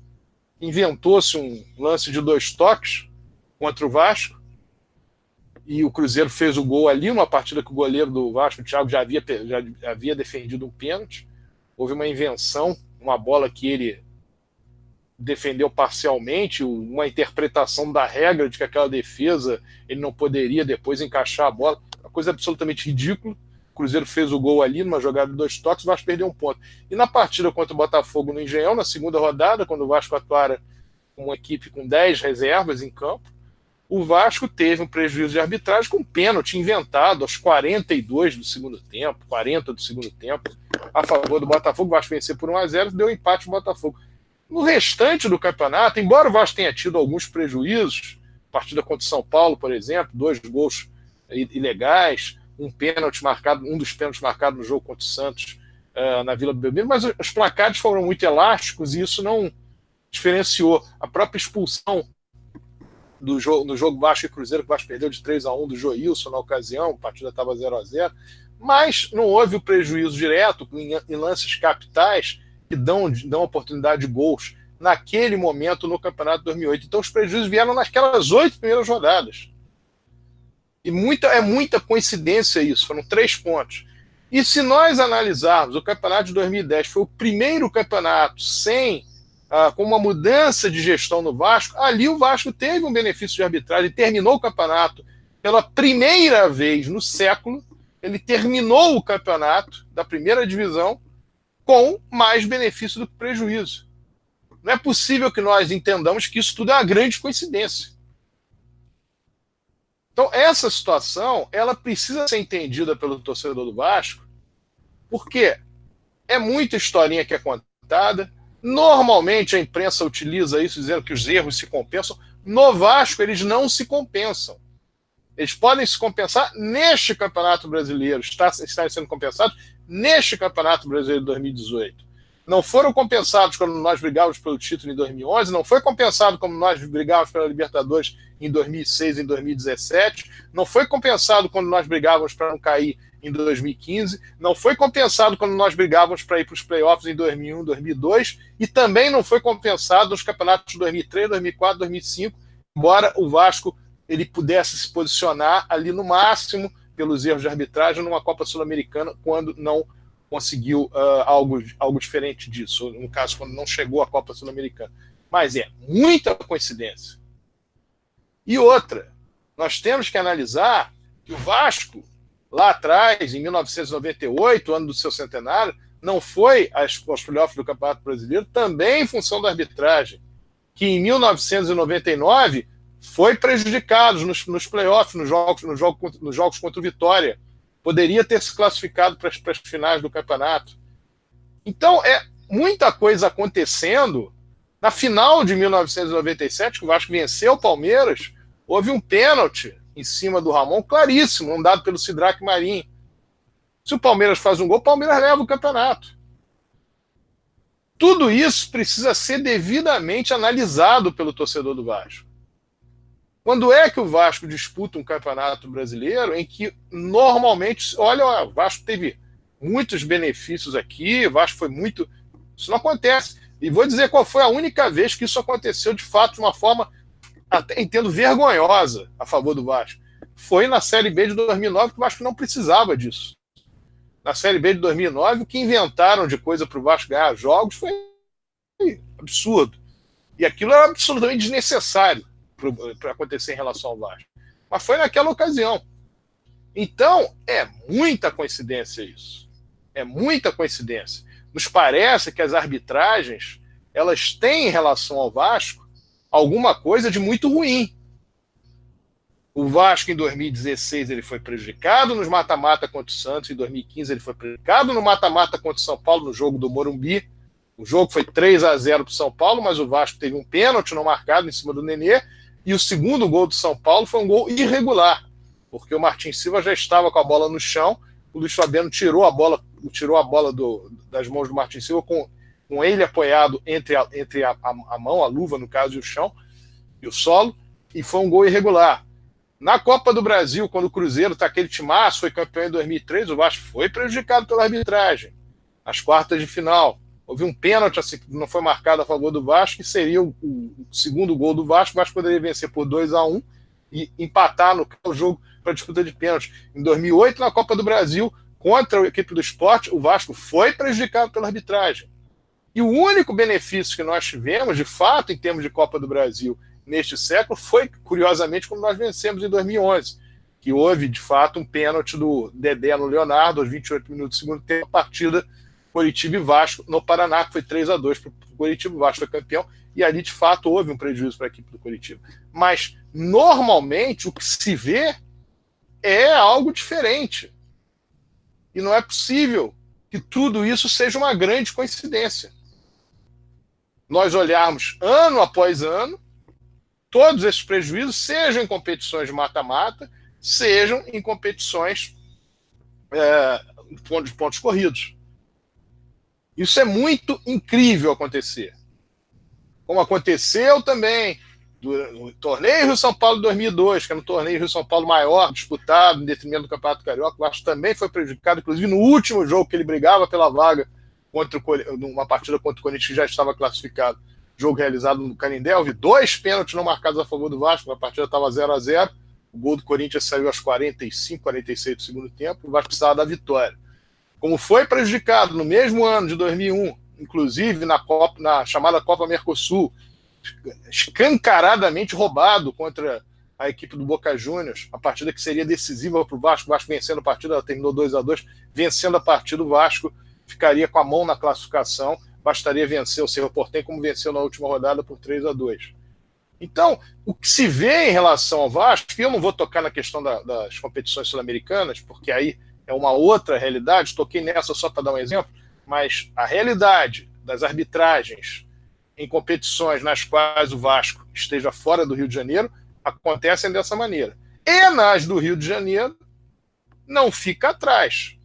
inventou-se um lance de 2 toques contra o Vasco, e o Cruzeiro fez o gol ali, uma partida que o goleiro do Vasco, o Thiago, já havia defendido um pênalti. Houve uma invenção, uma bola que ele defendeu parcialmente, uma interpretação da regra de que aquela defesa ele não poderia depois encaixar a bola, uma coisa absolutamente ridícula. O Cruzeiro fez o gol ali, numa jogada de 2 toques, o Vasco perdeu 1 ponto. E na partida contra o Botafogo no Engenhão, na segunda rodada, quando o Vasco atuara com uma equipe com 10 reservas em campo, o Vasco teve um prejuízo de arbitragem com um pênalti inventado aos 42 do segundo tempo, 40 do segundo tempo, a favor do Botafogo. O Vasco venceu por 1-0, deu empate no Botafogo. No restante do campeonato, embora o Vasco tenha tido alguns prejuízos, partida contra o São Paulo, por exemplo, 2 gols ilegais, um dos pênaltis marcados no jogo contra o Santos na Vila Belmiro, mas os placares foram muito elásticos e isso não diferenciou. A própria expulsão no jogo Vasco e Cruzeiro, que o Vasco perdeu de 3-1 do Joilson na ocasião, a partida estava 0-0, mas não houve o prejuízo direto em lances capitais que dão oportunidade de gols naquele momento no Campeonato de 2008. Então os prejuízos vieram naquelas 8 primeiras rodadas. E é muita coincidência isso, foram 3 pontos. E se nós analisarmos, o Campeonato de 2010 foi o primeiro campeonato com uma mudança de gestão no Vasco, ali o Vasco teve um benefício de arbitragem, terminou o campeonato pela primeira vez no século, ele terminou o campeonato da primeira divisão com mais benefício do que prejuízo. Não é possível que nós entendamos que isso tudo é uma grande coincidência. Então, essa situação, ela precisa ser entendida pelo torcedor do Vasco, porque é muita historinha que é contada. Normalmente a imprensa utiliza isso dizendo que os erros se compensam. No Vasco, eles não se compensam. Eles podem se compensar neste Campeonato Brasileiro, estarem sendo compensados neste Campeonato Brasileiro de 2018. Não foram compensados quando nós brigávamos pelo título em 2011, não foi compensado como nós brigávamos pela Libertadores em 2006 e em 2017, não foi compensado quando nós brigávamos para não cair em 2015, não foi compensado quando nós brigávamos para ir para os playoffs em 2001, 2002, e também não foi compensado nos campeonatos de 2003, 2004, 2005, embora o Vasco ele pudesse se posicionar ali no máximo pelos erros de arbitragem numa Copa Sul-Americana, quando não conseguiu algo diferente disso, no caso, quando não chegou à Copa Sul-Americana. Mas é muita coincidência. E outra, nós temos que analisar que o Vasco, lá atrás, em 1998, ano do seu centenário, não foi aos playoffs do Campeonato Brasileiro, também em função da arbitragem, que em 1999 foi prejudicado nos playoffs, nos jogos contra o Vitória. Poderia ter se classificado para as finais do campeonato. Então, é muita coisa acontecendo. Na final de 1997, que o Vasco venceu o Palmeiras, houve um pênalti em cima do Ramon, claríssimo, um dado pelo Sidraque Marinho. Se o Palmeiras faz um gol, o Palmeiras leva o campeonato. Tudo isso precisa ser devidamente analisado pelo torcedor do Vasco. Quando é que o Vasco disputa um campeonato brasileiro em que normalmente, olha, o Vasco teve muitos benefícios aqui, o Vasco foi muito... Isso não acontece. E vou dizer qual foi a única vez que isso aconteceu de fato de uma forma, até entendo, vergonhosa a favor do Vasco. Foi na Série B de 2009, que o Vasco não precisava disso. Na Série B de 2009, o que inventaram de coisa para o Vasco ganhar jogos foi absurdo. E aquilo era absolutamente desnecessário para acontecer em relação ao Vasco. Mas foi naquela ocasião. Então, é muita coincidência isso. É muita coincidência. Nos parece que as arbitragens, elas têm em relação ao Vasco alguma coisa de muito ruim. O Vasco, em 2016, ele foi prejudicado nos mata-mata contra o Santos. Em 2015, ele foi prejudicado no mata-mata contra o São Paulo, no jogo do Morumbi. O jogo foi 3-0 para o São Paulo, mas o Vasco teve um pênalti não marcado em cima do Nenê. E o segundo gol do São Paulo foi um gol irregular, porque o Martins Silva já estava com a bola no chão, o Luiz Fabiano tirou a bola das mãos do Martins Silva, com ele apoiado entre a mão, a luva, no caso, e o chão, e o solo, e foi um gol irregular. Na Copa do Brasil, quando o Cruzeiro está aquele timaço, foi campeão em 2003, o Vasco foi prejudicado pela arbitragem. Nas quartas de final, houve um pênalti assim, que não foi marcado a favor do Vasco, que seria o segundo gol do Vasco. O Vasco poderia vencer por 2-1 e empatar no jogo para disputa de pênalti. Em 2008, na Copa do Brasil, contra a equipe do Sport, o Vasco foi prejudicado pela arbitragem. E o único benefício que nós tivemos, de fato, em termos de Copa do Brasil neste século, foi, curiosamente, quando nós vencemos em 2011, que houve, de fato, um pênalti do Dedé no Leonardo, aos 28 minutos do segundo tempo, a partida Coritiba e Vasco no Paraná, que foi 3-2 para o Coritiba. O Vasco foi campeão, e ali, de fato, houve um prejuízo para a equipe do Coritiba. Mas, normalmente, o que se vê é algo diferente. E não é possível que tudo isso seja uma grande coincidência. Nós olharmos ano após ano, todos esses prejuízos, sejam em competições de mata-mata, sejam em competições de pontos corridos. Isso é muito incrível acontecer. Como aconteceu também no torneio Rio São Paulo 2002, que era um torneio Rio São Paulo maior, disputado em detrimento do Campeonato Carioca. O Vasco também foi prejudicado, inclusive no último jogo que ele brigava pela vaga, numa partida contra o Corinthians que já estava classificado, jogo realizado no Canindé, houve 2 pênaltis não marcados a favor do Vasco, a partida estava 0-0, o gol do Corinthians saiu aos 45, 46 do segundo tempo, o Vasco precisava da vitória. Como foi prejudicado no mesmo ano de 2001, inclusive na chamada Copa Mercosul, escancaradamente roubado contra a equipe do Boca Juniors, a partida que seria decisiva para o Vasco vencendo a partida, ela terminou 2-2, vencendo a partida, o Vasco ficaria com a mão na classificação, bastaria vencer o Cerro Porteño, como venceu na última rodada por 3-2. Então, o que se vê em relação ao Vasco, e eu não vou tocar na questão das competições sul-americanas, porque aí é uma outra realidade, toquei nessa só para dar um exemplo, mas a realidade das arbitragens em competições nas quais o Vasco esteja fora do Rio de Janeiro acontecem dessa maneira. E nas do Rio de Janeiro não fica atrás.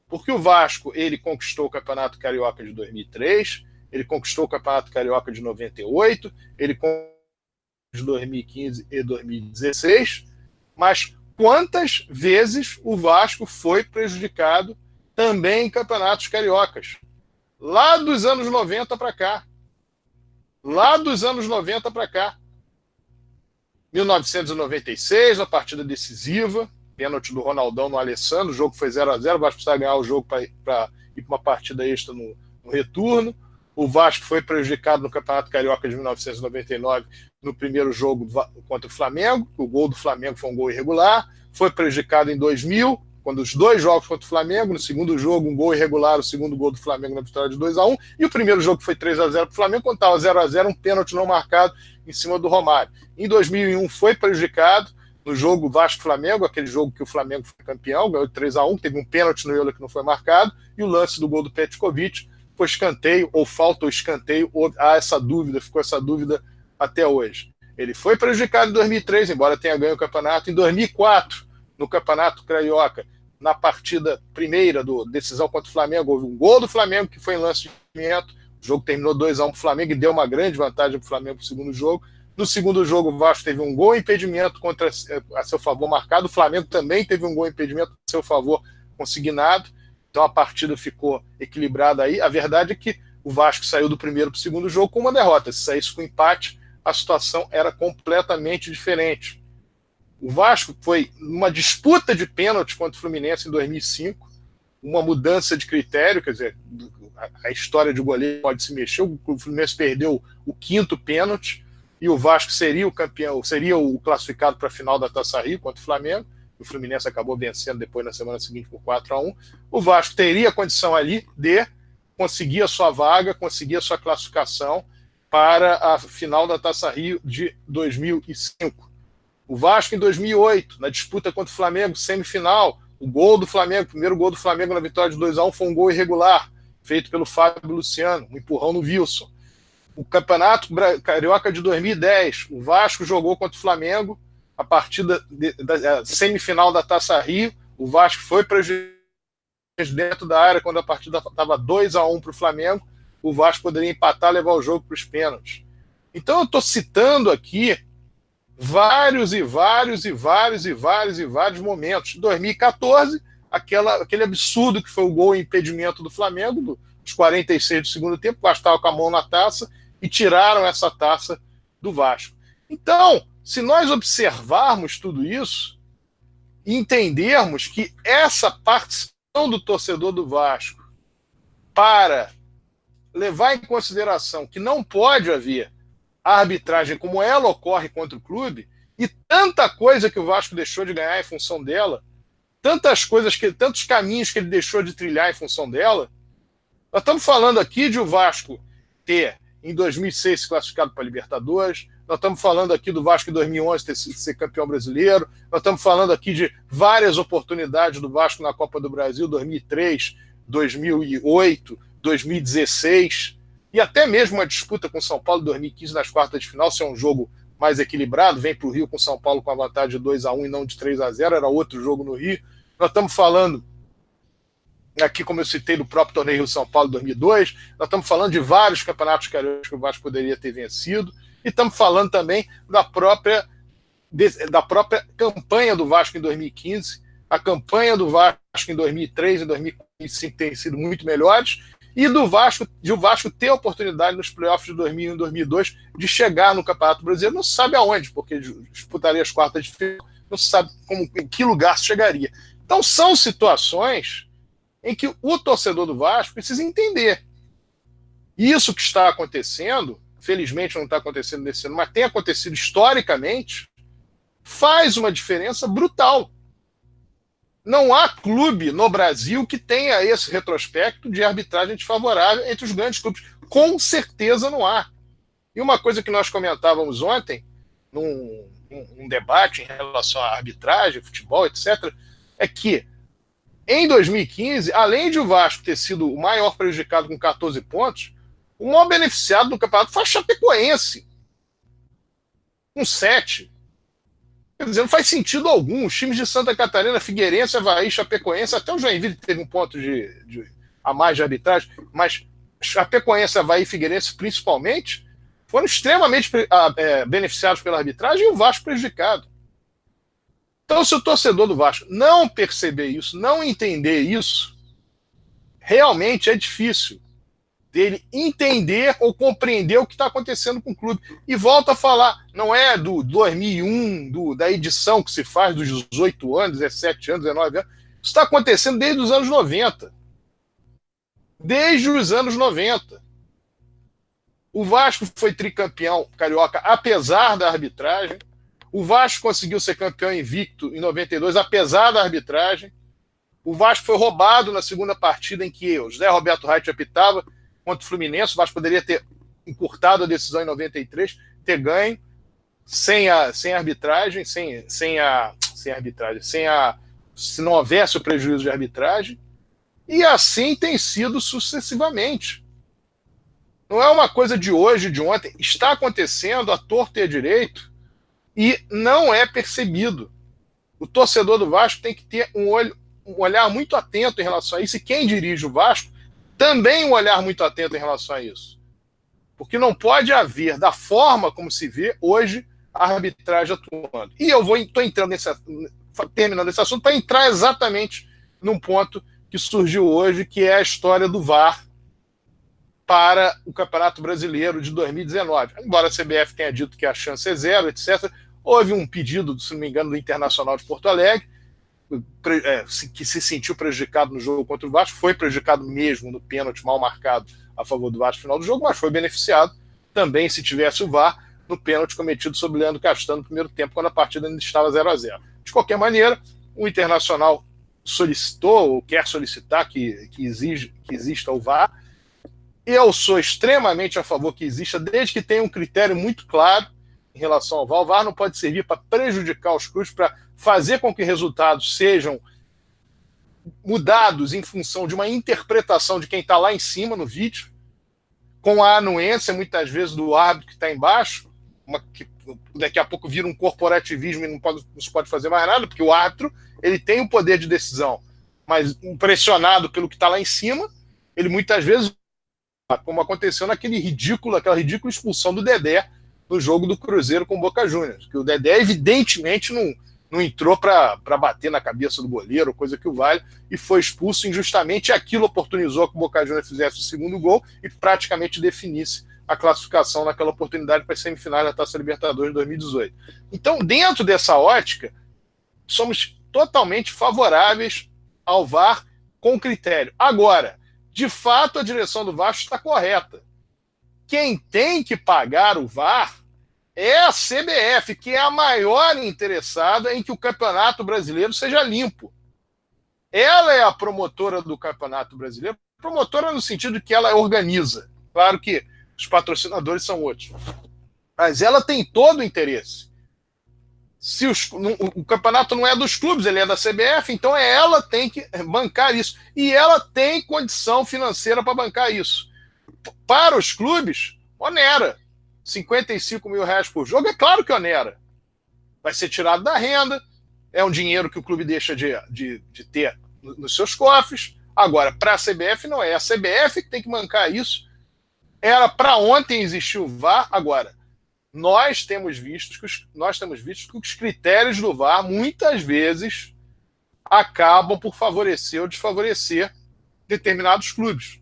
Porque o Vasco, ele conquistou o Campeonato Carioca de 2003, ele conquistou o Campeonato Carioca de 98, ele conquistou de 2015 e 2016, mas quantas vezes o Vasco foi prejudicado também em campeonatos cariocas? Lá dos anos 90 para cá. Lá dos anos 90 para cá. 1996, a partida decisiva, pênalti do Ronaldão no Alessandro, o jogo foi 0-0, o Vasco precisava ganhar o jogo para ir para uma partida extra no retorno. O Vasco foi prejudicado no Campeonato Carioca de 1999 no primeiro jogo contra o Flamengo, o gol do Flamengo foi um gol irregular. Foi prejudicado em 2000, quando os 2 jogos contra o Flamengo, no segundo jogo um gol irregular, o segundo gol do Flamengo na vitória de 2-1, e o primeiro jogo foi 3-0 para o Flamengo, quando estava 0-0, um pênalti não marcado em cima do Romário. Em 2001 foi prejudicado no jogo Vasco-Flamengo, aquele jogo que o Flamengo foi campeão, ganhou de 3-1, teve um pênalti no Euler que não foi marcado, e o lance do gol do Petkovic foi escanteio, ou falta o escanteio, ou há essa dúvida, ficou essa dúvida até hoje. Ele foi prejudicado em 2003, embora tenha ganho o campeonato. Em 2004, no Campeonato Carioca, na partida primeira do decisão contra o Flamengo, houve um gol do Flamengo que foi em lance de impedimento, o jogo terminou 2-1 para o Flamengo e deu uma grande vantagem para o Flamengo no segundo jogo. No segundo jogo, o Vasco teve um gol e impedimento a seu favor marcado, o Flamengo também teve um gol e impedimento a seu favor consignado, então a partida ficou equilibrada aí. A verdade é que o Vasco saiu do primeiro para o segundo jogo com uma derrota. Se saísse com empate, a situação era completamente diferente. O Vasco foi numa disputa de pênalti contra o Fluminense em 2005, uma mudança de critério, quer dizer, a história de goleiro pode se mexer, o Fluminense perdeu o 5º pênalti e o Vasco seria o campeão, seria o classificado para a final da Taça Rio contra o Flamengo. O Fluminense acabou vencendo depois na semana seguinte por 4-1. O Vasco teria a condição ali de conseguir a sua vaga, conseguir a sua classificação para a final da Taça Rio de 2005. O Vasco em 2008, na disputa contra o Flamengo, semifinal, o gol do Flamengo, o primeiro gol do Flamengo na vitória de 2-1 foi um gol irregular, feito pelo Fábio Luciano, um empurrão no Wilson. O Campeonato Carioca de 2010, o Vasco jogou contra o Flamengo, a partida da semifinal da Taça Rio, o Vasco foi prejudicado dentro da área quando a partida estava 2-1 para o Flamengo, o Vasco poderia empatar, levar o jogo para os pênaltis. Então eu estou citando aqui vários momentos. Em 2014, aquele absurdo que foi o gol e impedimento do Flamengo, dos 46 do segundo tempo, o Vasco estava com a mão na taça e tiraram essa taça do Vasco. Então, se nós observarmos tudo isso e entendermos que essa participação do torcedor do Vasco para levar em consideração que não pode haver a arbitragem como ela ocorre contra o clube, e tanta coisa que o Vasco deixou de ganhar em função dela, tantos caminhos que ele deixou de trilhar em função dela. Nós estamos falando aqui de o Vasco ter, em 2006, se classificado para a Libertadores, nós estamos falando aqui do Vasco em 2011 ser campeão brasileiro, nós estamos falando aqui de várias oportunidades do Vasco na Copa do Brasil, 2003, 2008, 2016, e até mesmo uma disputa com São Paulo em 2015 nas quartas de final, se é um jogo mais equilibrado, vem para o Rio com São Paulo com a vantagem de 2-1 e não de 3-0, era outro jogo no Rio. Nós estamos falando aqui, como eu citei, do próprio torneio Rio-São Paulo 2002, nós estamos falando de vários campeonatos cariocas que o Vasco poderia ter vencido, e estamos falando também da própria campanha do Vasco em 2015, a campanha do Vasco em 2003 e 2005 tem sido muito melhores, e de o Vasco ter a oportunidade nos playoffs de 2001 e 2002 de chegar no Campeonato Brasileiro, não se sabe aonde, porque disputaria as quartas de final, não se sabe em que lugar chegaria. Então são situações em que o torcedor do Vasco precisa entender. Isso que está acontecendo, felizmente não está acontecendo nesse ano, mas tem acontecido historicamente, faz uma diferença brutal. Não há clube no Brasil que tenha esse retrospecto de arbitragem desfavorável entre os grandes clubes. Com certeza não há. E uma coisa que nós comentávamos ontem, num debate em relação à arbitragem, futebol, etc., é que em 2015, além de o Vasco ter sido o maior prejudicado com 14 pontos, o maior beneficiado do campeonato foi a Chapecoense, com 7. Quer dizer, não faz sentido algum. Os times de Santa Catarina, Figueirense, Avaí, Chapecoense, até o Joinville teve um ponto a mais de arbitragem, mas Chapecoense, Avaí e Figueirense, principalmente, foram extremamente beneficiados pela arbitragem e o Vasco prejudicado. Então, se o torcedor do Vasco não perceber isso, não entender isso, realmente é difícil dele entender ou compreender o que está acontecendo com o clube. E volta a falar, não é do 2001, da edição que se faz dos 18 anos, 17 anos, 19 anos. Isso está acontecendo desde os anos 90. Desde os anos 90. O Vasco foi tricampeão carioca, apesar da arbitragem. O Vasco conseguiu ser campeão invicto em 92, apesar da arbitragem. O Vasco foi roubado na segunda partida em que o José Roberto Reit apitava contra o Fluminense. O Vasco poderia ter encurtado a decisão em 93, ter ganho sem arbitragem, se não houvesse o prejuízo de arbitragem. E assim tem sido sucessivamente. Não é uma coisa de hoje, de ontem. Está acontecendo à torta e à direito e não é percebido. O torcedor do Vasco tem que ter um olhar muito atento em relação a isso, e quem dirige o Vasco também um olhar muito atento em relação a isso. Porque não pode haver, da forma como se vê hoje, a arbitragem atuando. E eu estou terminando esse assunto para entrar exatamente num ponto que surgiu hoje, que é a história do VAR para o Campeonato Brasileiro de 2019. Embora a CBF tenha dito que a chance é zero, etc., houve um pedido, se não me engano, do Internacional de Porto Alegre, que se sentiu prejudicado no jogo contra o Vasco, foi prejudicado mesmo no pênalti mal marcado a favor do Vasco no final do jogo, mas foi beneficiado também, se tivesse o VAR, no pênalti cometido sobre o Leandro Castanho no primeiro tempo, quando a partida ainda estava 0-0. De qualquer maneira, o Internacional solicitou, ou quer solicitar que exista o VAR. Eu sou extremamente a favor que exista, desde que tenha um critério muito claro em relação ao VAR. O VAR não pode servir para prejudicar os clubes, para fazer com que resultados sejam mudados em função de uma interpretação de quem está lá em cima no vídeo, com a anuência, muitas vezes, do árbitro que está embaixo, que daqui a pouco vira um corporativismo e não se pode fazer mais nada, porque o árbitro ele tem o poder de decisão, mas impressionado pelo que está lá em cima, ele muitas vezes, como aconteceu aquela ridícula expulsão do Dedé no jogo do Cruzeiro com o Boca Juniors, que o Dedé evidentemente não entrou para bater na cabeça do goleiro, coisa que o vale, e foi expulso injustamente, e aquilo oportunizou que o Boca Juniors fizesse o segundo gol e praticamente definisse a classificação naquela oportunidade para as semifinais da Taça Libertadores de 2018. Então, dentro dessa ótica, somos totalmente favoráveis ao VAR com critério. Agora, de fato, a direção do Vasco está correta. Quem tem que pagar o VAR é a CBF, que é a maior interessada em que o Campeonato Brasileiro seja limpo. Ela é a promotora do Campeonato Brasileiro, promotora no sentido que ela organiza. Claro que os patrocinadores são outros. Mas ela tem todo o interesse. Se o campeonato não é dos clubes, ele é da CBF, então ela tem que bancar isso. E ela tem condição financeira para bancar isso. Para os clubes, onera. 55 mil reais por jogo, é claro que onera. Vai ser tirado da renda, é um dinheiro que o clube deixa de ter nos seus cofres. Agora, para a CBF não é. A CBF que tem que bancar isso. Era para ontem existir o VAR, agora nós temos visto que os critérios do VAR muitas vezes acabam por favorecer ou desfavorecer determinados clubes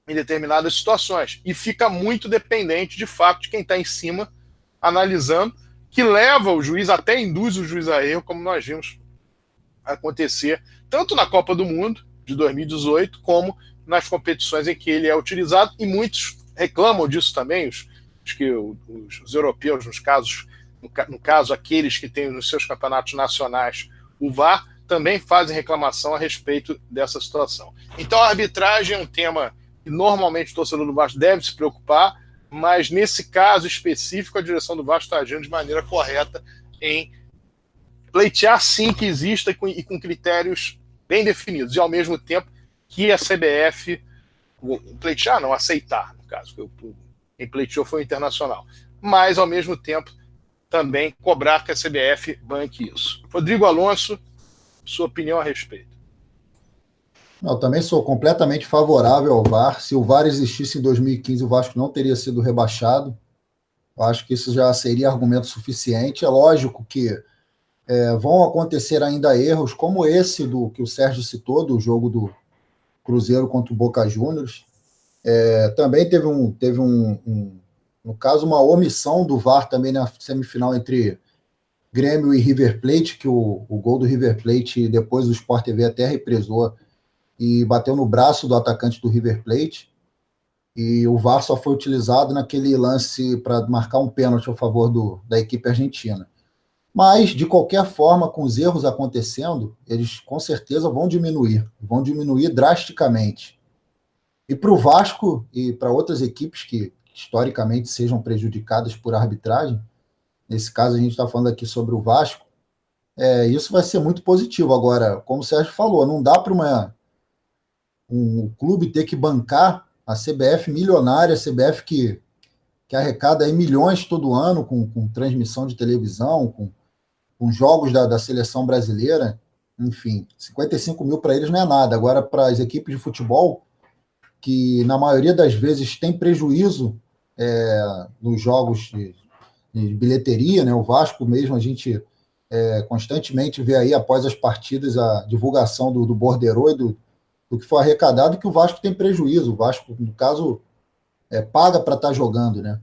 em determinadas situações, e fica muito dependente de fato de quem está em cima analisando, que leva o juiz, até induz o juiz a erro, como nós vimos acontecer tanto na Copa do Mundo de 2018 como nas competições em que ele é utilizado, e muitos reclamam disso também, os europeus, no caso aqueles que têm nos seus campeonatos nacionais o VAR, também fazem reclamação a respeito dessa situação. Então a arbitragem é um tema que normalmente o torcedor do Vasco deve se preocupar, mas nesse caso específico a direção do Vasco está agindo de maneira correta em pleitear sim que exista e com critérios bem definidos, e ao mesmo tempo que a CBF, pleitear não, aceitar, no caso, quem pleiteou foi o Internacional, mas ao mesmo tempo também cobrar que a CBF banque isso. Rodrigo Alonso, sua opinião a respeito. Eu também sou completamente favorável ao VAR. Se o VAR existisse em 2015, o Vasco não teria sido rebaixado. Eu acho que isso já seria argumento suficiente. É lógico que vão acontecer ainda erros, como esse que o Sérgio citou, do jogo do Cruzeiro contra o Boca Juniors. Também teve no caso, uma omissão do VAR também na semifinal entre Grêmio e River Plate, que o gol do River Plate, depois o Sport TV até represou e bateu no braço do atacante do River Plate, e o VAR só foi utilizado naquele lance para marcar um pênalti a favor da equipe argentina. Mas, de qualquer forma, com os erros acontecendo, eles com certeza vão diminuir drasticamente. E para o Vasco e para outras equipes que historicamente sejam prejudicadas por arbitragem, nesse caso a gente está falando aqui sobre o Vasco, isso vai ser muito positivo. Agora, como o Sérgio falou, não dá para um clube ter que bancar a CBF milionária, a CBF que arrecada aí milhões todo ano com transmissão de televisão, com jogos da seleção brasileira, enfim, 55 mil para eles não é nada. Agora, para as equipes de futebol, que na maioria das vezes tem prejuízo nos jogos de bilheteria, né? O Vasco mesmo, a gente constantemente vê aí, após as partidas, a divulgação do borderô e do que foi arrecadado, que o Vasco tem prejuízo. O Vasco, no caso, paga para estar jogando, né?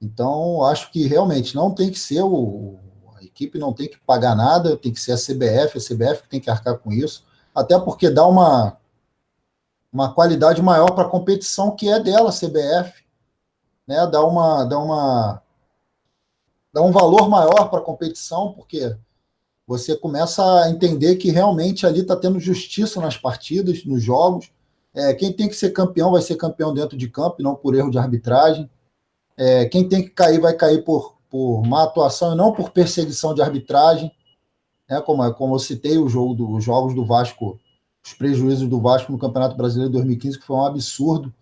Então, acho que realmente não tem que ser a equipe não tem que pagar nada, tem que ser a CBF que tem que arcar com isso, até porque dá uma qualidade maior para a competição que é dela, a CBF, né? Dá um valor maior para a competição, porque você começa a entender que realmente ali está tendo justiça nas partidas, nos jogos. Quem tem que ser campeão vai ser campeão dentro de campo, e não por erro de arbitragem. Quem tem que cair vai cair por má atuação e não por perseguição de arbitragem. Como eu citei os jogos do Vasco, os prejuízos do Vasco no Campeonato Brasileiro de 2015, que foi um absurdo.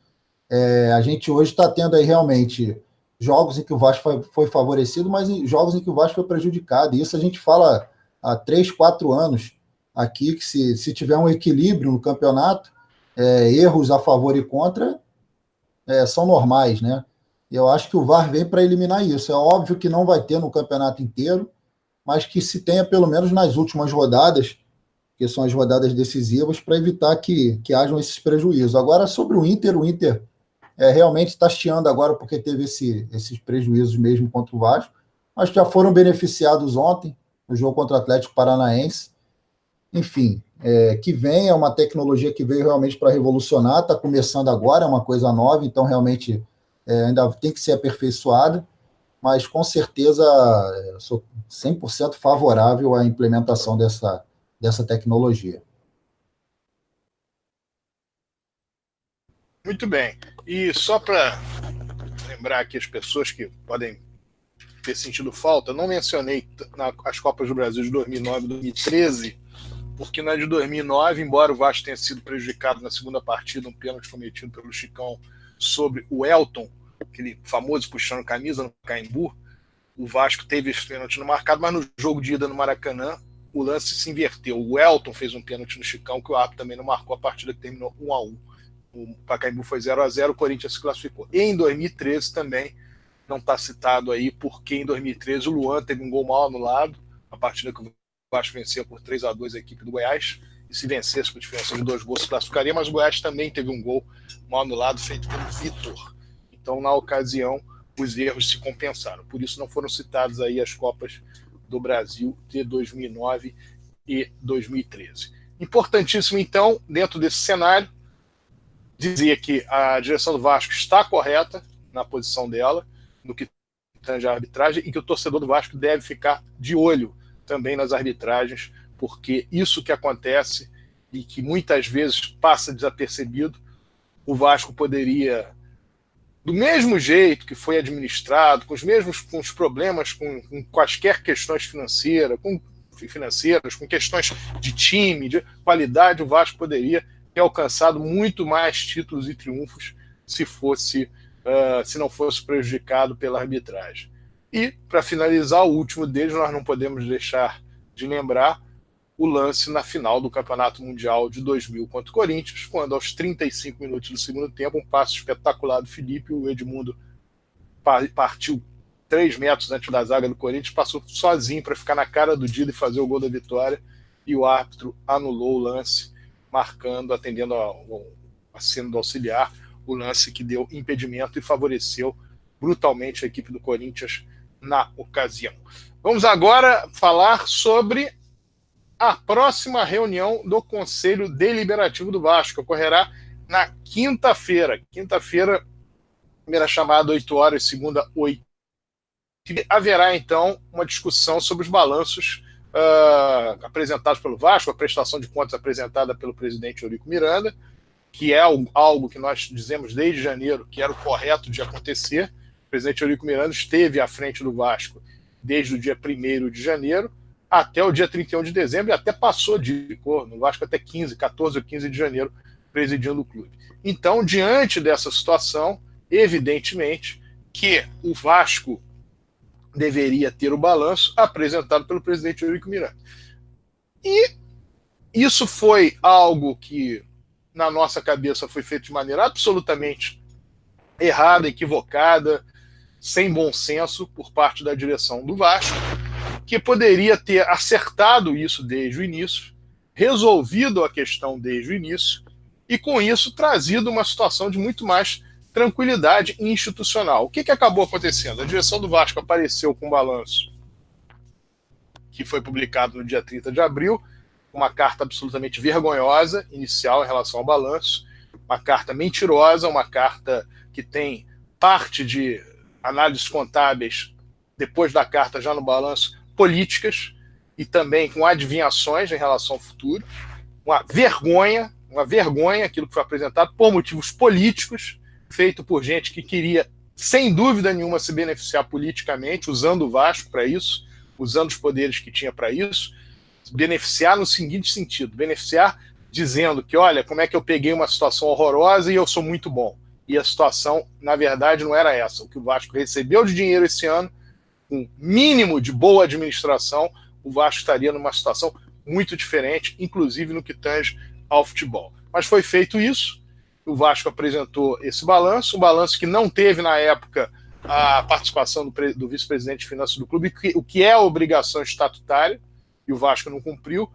A gente hoje está tendo aí realmente jogos em que o Vasco foi favorecido, mas jogos em que o Vasco foi prejudicado. E isso a gente fala há 3, 4 anos aqui, que se tiver um equilíbrio no campeonato, erros a favor e contra são normais, né? E eu acho que o VAR vem para eliminar isso. É óbvio que não vai ter no campeonato inteiro, mas que se tenha pelo menos nas últimas rodadas, que são as rodadas decisivas, para evitar que hajam esses prejuízos. Agora, sobre o Inter realmente está chiando agora porque teve esses prejuízos mesmo contra o Vasco, mas já foram beneficiados ontem no jogo contra o Atlético Paranaense. Enfim, que vem, é uma tecnologia que veio realmente para revolucionar, está começando agora, é uma coisa nova, então realmente ainda tem que ser aperfeiçoada, mas com certeza sou 100% favorável à implementação dessa tecnologia. Muito bem. E só para lembrar aqui as pessoas que podem ter sentido falta, não mencionei as Copas do Brasil de 2009 e 2013, porque na de 2009, embora o Vasco tenha sido prejudicado na segunda partida, um pênalti cometido pelo Chicão sobre o Elton, aquele famoso puxando camisa no Pacaembu, o Vasco teve esse pênalti no marcado, mas no jogo de ida no Maracanã, o lance se inverteu. O Elton fez um pênalti no Chicão, que o árbitro também não marcou, a partida que terminou 1-1. O Pacaembu foi 0-0, o Corinthians se classificou. E em 2013 também, não está citado aí, porque em 2013 o Luan teve um gol mal anulado, a partida que o Vasco venceu por 3-2 a equipe do Goiás, e se vencesse por diferença de 2 gols se classificaria, mas o Goiás também teve um gol mal anulado feito pelo Vitor. Então, na ocasião, os erros se compensaram. Por isso não foram citados aí as Copas do Brasil de 2009 e 2013. Importantíssimo, então, dentro desse cenário, dizer que a direção do Vasco está correta na posição dela, no que tange a arbitragem, e que o torcedor do Vasco deve ficar de olho também nas arbitragens, porque isso que acontece e que muitas vezes passa desapercebido, o Vasco poderia, do mesmo jeito que foi administrado, com os problemas, com quaisquer questões financeiras, com questões de time, de qualidade, o Vasco poderia ter alcançado muito mais títulos e triunfos se não fosse prejudicado pela arbitragem. E, para finalizar, o último deles, nós não podemos deixar de lembrar o lance na final do Campeonato Mundial de 2000 contra o Corinthians, quando aos 35 minutos do segundo tempo, um passe espetacular do Felipe, o Edmundo partiu 3 metros antes da zaga do Corinthians, passou sozinho para ficar na cara do Dida e fazer o gol da vitória, e o árbitro anulou o lance, marcando, atendendo ao aceno do auxiliar, o lance que deu impedimento e favoreceu brutalmente a equipe do Corinthians na ocasião. Vamos agora falar sobre a próxima reunião do Conselho Deliberativo do Vasco, que ocorrerá na quinta-feira. Quinta-feira, primeira chamada, 8 horas, segunda, 8. E haverá, então, uma discussão sobre os balanços apresentados pelo Vasco, a prestação de contas apresentada pelo presidente Eurico Miranda, que é algo que nós dizemos desde janeiro que era o correto de acontecer. O presidente Eurico Miranda esteve à frente do Vasco desde o dia 1º de janeiro até o dia 31 de dezembro, e até passou no Vasco até 14 ou 15 de janeiro, presidindo o clube. Então, diante dessa situação, evidentemente que o Vasco deveria ter o balanço apresentado pelo presidente Eurico Miranda. E isso foi algo que, na nossa cabeça, foi feito de maneira absolutamente errada, equivocada, sem bom senso por parte da direção do Vasco, que poderia ter acertado isso desde o início, resolvido a questão desde o início, e com isso trazido uma situação de muito mais tranquilidade institucional. O que acabou acontecendo? A direção do Vasco apareceu com um balanço que foi publicado no dia 30 de abril, uma carta absolutamente vergonhosa inicial em relação ao balanço, uma carta mentirosa, uma carta que tem parte de análises contábeis, depois da carta já no balanço, políticas, e também com adivinhações em relação ao futuro. Uma vergonha aquilo que foi apresentado por motivos políticos, feito por gente que queria, sem dúvida nenhuma, se beneficiar politicamente, usando o Vasco para isso, usando os poderes que tinha para isso, beneficiar no seguinte sentido, beneficiar dizendo que, olha, como é que eu peguei uma situação horrorosa e eu sou muito bom. E a situação, na verdade, não era essa. O que o Vasco recebeu de dinheiro esse ano, com um mínimo de boa administração, o Vasco estaria numa situação muito diferente, inclusive no que tange ao futebol. Mas foi feito isso, o Vasco apresentou esse balanço, um balanço que não teve, na época, a participação do vice-presidente de finanças do clube, o que é a obrigação estatutária, e o Vasco não cumpriu,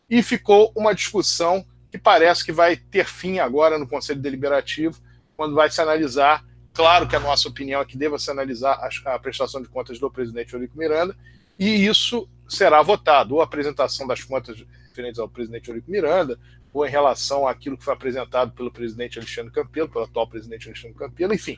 e ficou uma discussão que parece que vai ter fim agora no Conselho Deliberativo, quando vai se analisar. Claro que a nossa opinião é que deva se analisar a prestação de contas do presidente Eurico Miranda, e isso será votado, ou a apresentação das contas referentes ao presidente Eurico Miranda, ou em relação àquilo que foi apresentado pelo presidente Alexandre Campelo, pelo atual presidente Alexandre Campelo, enfim.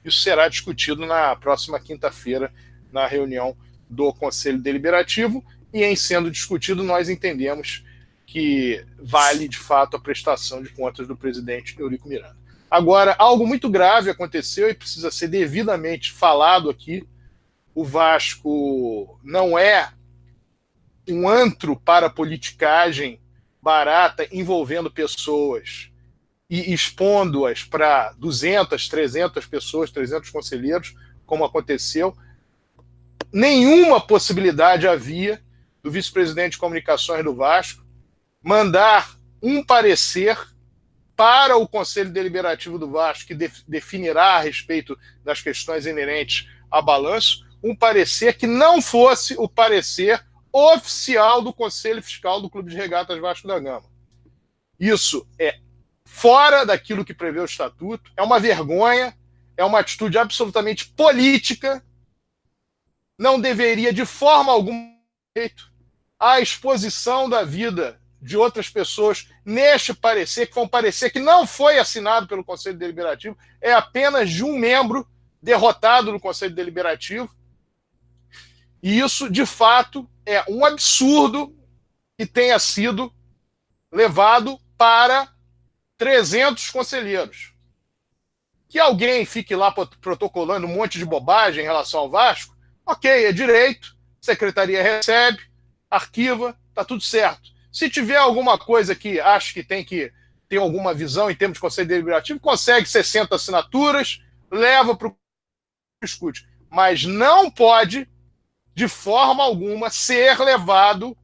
Isso será discutido na próxima quinta-feira, na reunião do Conselho Deliberativo, e em sendo discutido, nós entendemos que vale, de fato, a prestação de contas do presidente Eurico Miranda. Agora, algo muito grave aconteceu e precisa ser devidamente falado aqui. O Vasco não é um antro para politicagem barata envolvendo pessoas e expondo-as para 200, 300 pessoas, 300 conselheiros, como aconteceu. Nenhuma possibilidade havia do vice-presidente de comunicações do Vasco mandar um parecer para o Conselho Deliberativo do Vasco, que definirá a respeito das questões inerentes a balanço, um parecer que não fosse o parecer oficial do Conselho Fiscal do Clube de Regatas Vasco da Gama. Isso é fora daquilo que prevê o Estatuto, é uma vergonha, é uma atitude absolutamente política, não deveria de forma alguma feito a exposição da vida de outras pessoas neste parecer, que foi um parecer que não foi assinado pelo Conselho Deliberativo, é apenas de um membro derrotado no Conselho Deliberativo. E isso, de fato, é um absurdo que tenha sido levado para 300 conselheiros. Que alguém fique lá protocolando um monte de bobagem em relação ao Vasco, ok, é direito, secretaria recebe, arquiva, está tudo certo. Se tiver alguma coisa que acha que tem que ter alguma visão em termos de Conselho Deliberativo, consegue 60 assinaturas, leva para o discute. Mas não pode, de forma alguma, ser levado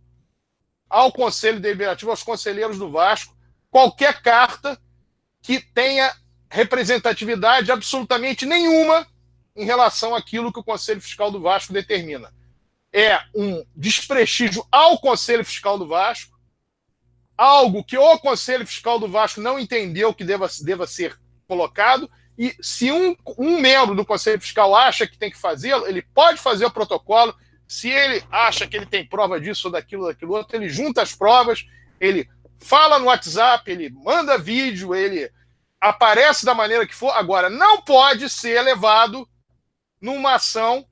ao Conselho Deliberativo, aos conselheiros do Vasco, qualquer carta que tenha representatividade absolutamente nenhuma em relação àquilo que o Conselho Fiscal do Vasco determina. É um desprestígio ao Conselho Fiscal do Vasco, algo que o Conselho Fiscal do Vasco não entendeu que deva ser colocado, e se um membro do Conselho Fiscal acha que tem que fazê-lo, ele pode fazer o protocolo. Se ele acha que ele tem prova disso ou daquilo outro, ele junta as provas, ele fala no WhatsApp, ele manda vídeo, ele aparece da maneira que for. Agora, não pode ser levado numa ação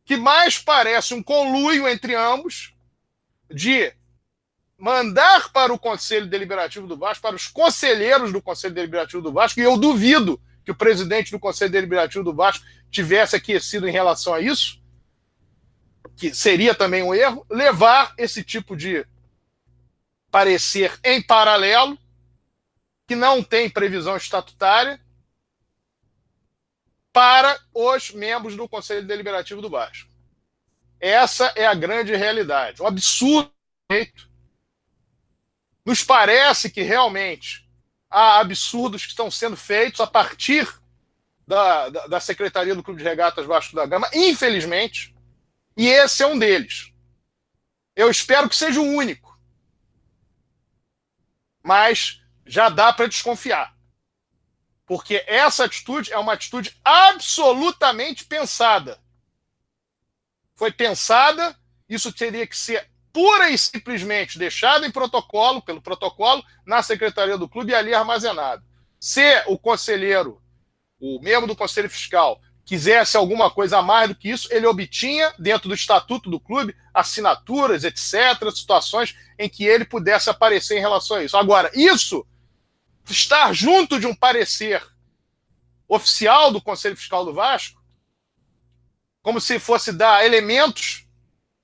que mais parece um conluio entre ambos, de mandar para o Conselho Deliberativo do Vasco, para os conselheiros do Conselho Deliberativo do Vasco, e eu duvido que o presidente do Conselho Deliberativo do Vasco tivesse aquecido em relação a isso, que seria também um erro, levar esse tipo de parecer em paralelo, que não tem previsão estatutária, para os membros do Conselho Deliberativo do Vasco. Essa é a grande realidade. Um absurdo feito. Nos parece que realmente há absurdos que estão sendo feitos a partir da Secretaria do Clube de Regatas Vasco da Gama, infelizmente, e esse é um deles. Eu espero que seja o único. Mas já dá para desconfiar. Porque essa atitude é uma atitude absolutamente pensada. Foi pensada, isso teria que ser pura e simplesmente deixado em protocolo, pelo protocolo, na Secretaria do Clube e ali armazenado. Se o conselheiro, o membro do Conselho Fiscal, quisesse alguma coisa a mais do que isso, ele obtinha, dentro do Estatuto do Clube, assinaturas, etc., situações em que ele pudesse aparecer em relação a isso. Agora, isso, estar junto de um parecer oficial do Conselho Fiscal do Vasco, como se fosse dar elementos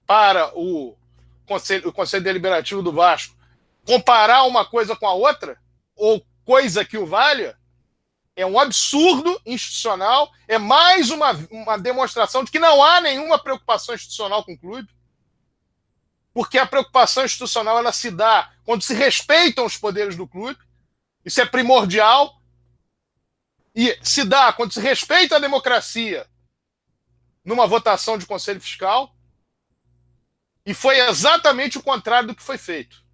para o Conselho Deliberativo do Vasco comparar uma coisa com a outra, ou coisa que o valha, é um absurdo institucional, é mais uma demonstração de que não há nenhuma preocupação institucional com o clube, porque a preocupação institucional ela se dá quando se respeitam os poderes do clube, isso é primordial, e se dá quando se respeita a democracia numa votação de Conselho Fiscal, e foi exatamente o contrário do que foi feito.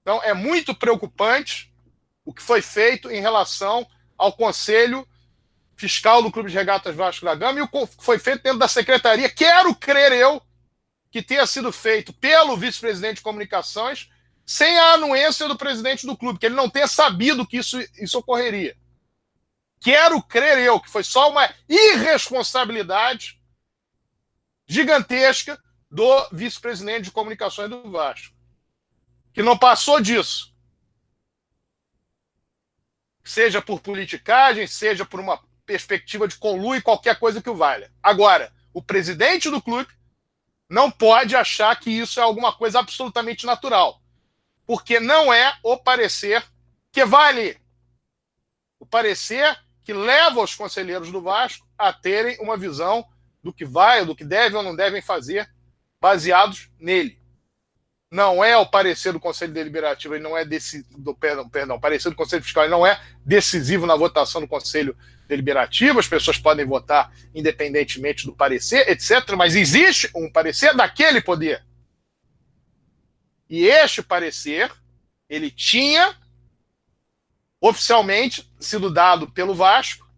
Então, é muito preocupante o que foi feito em relação ao Conselho Fiscal do Clube de Regatas Vasco da Gama e o que foi feito dentro da secretaria. Quero crer eu que tenha sido feito pelo vice-presidente de comunicações sem a anuência do presidente do clube, que ele não tenha sabido que isso ocorreria. Quero crer eu que foi só uma irresponsabilidade gigantesca do vice-presidente de comunicações do Vasco, que não passou disso. Seja por politicagem, seja por uma perspectiva de conluio, qualquer coisa que o valha. Agora, o presidente do clube não pode achar que isso é alguma coisa absolutamente natural, porque não é o parecer que vale. O parecer que leva os conselheiros do Vasco a terem uma visão do que vai, do que devem ou não devem fazer, baseados nele. Não é o parecer do Conselho Deliberativo, ele não é o parecer do Conselho Fiscal ele não é decisivo na votação do Conselho Deliberativo, as pessoas podem votar independentemente do parecer, etc., mas existe um parecer daquele poder. E este parecer, ele tinha oficialmente sido dado pelo Vasco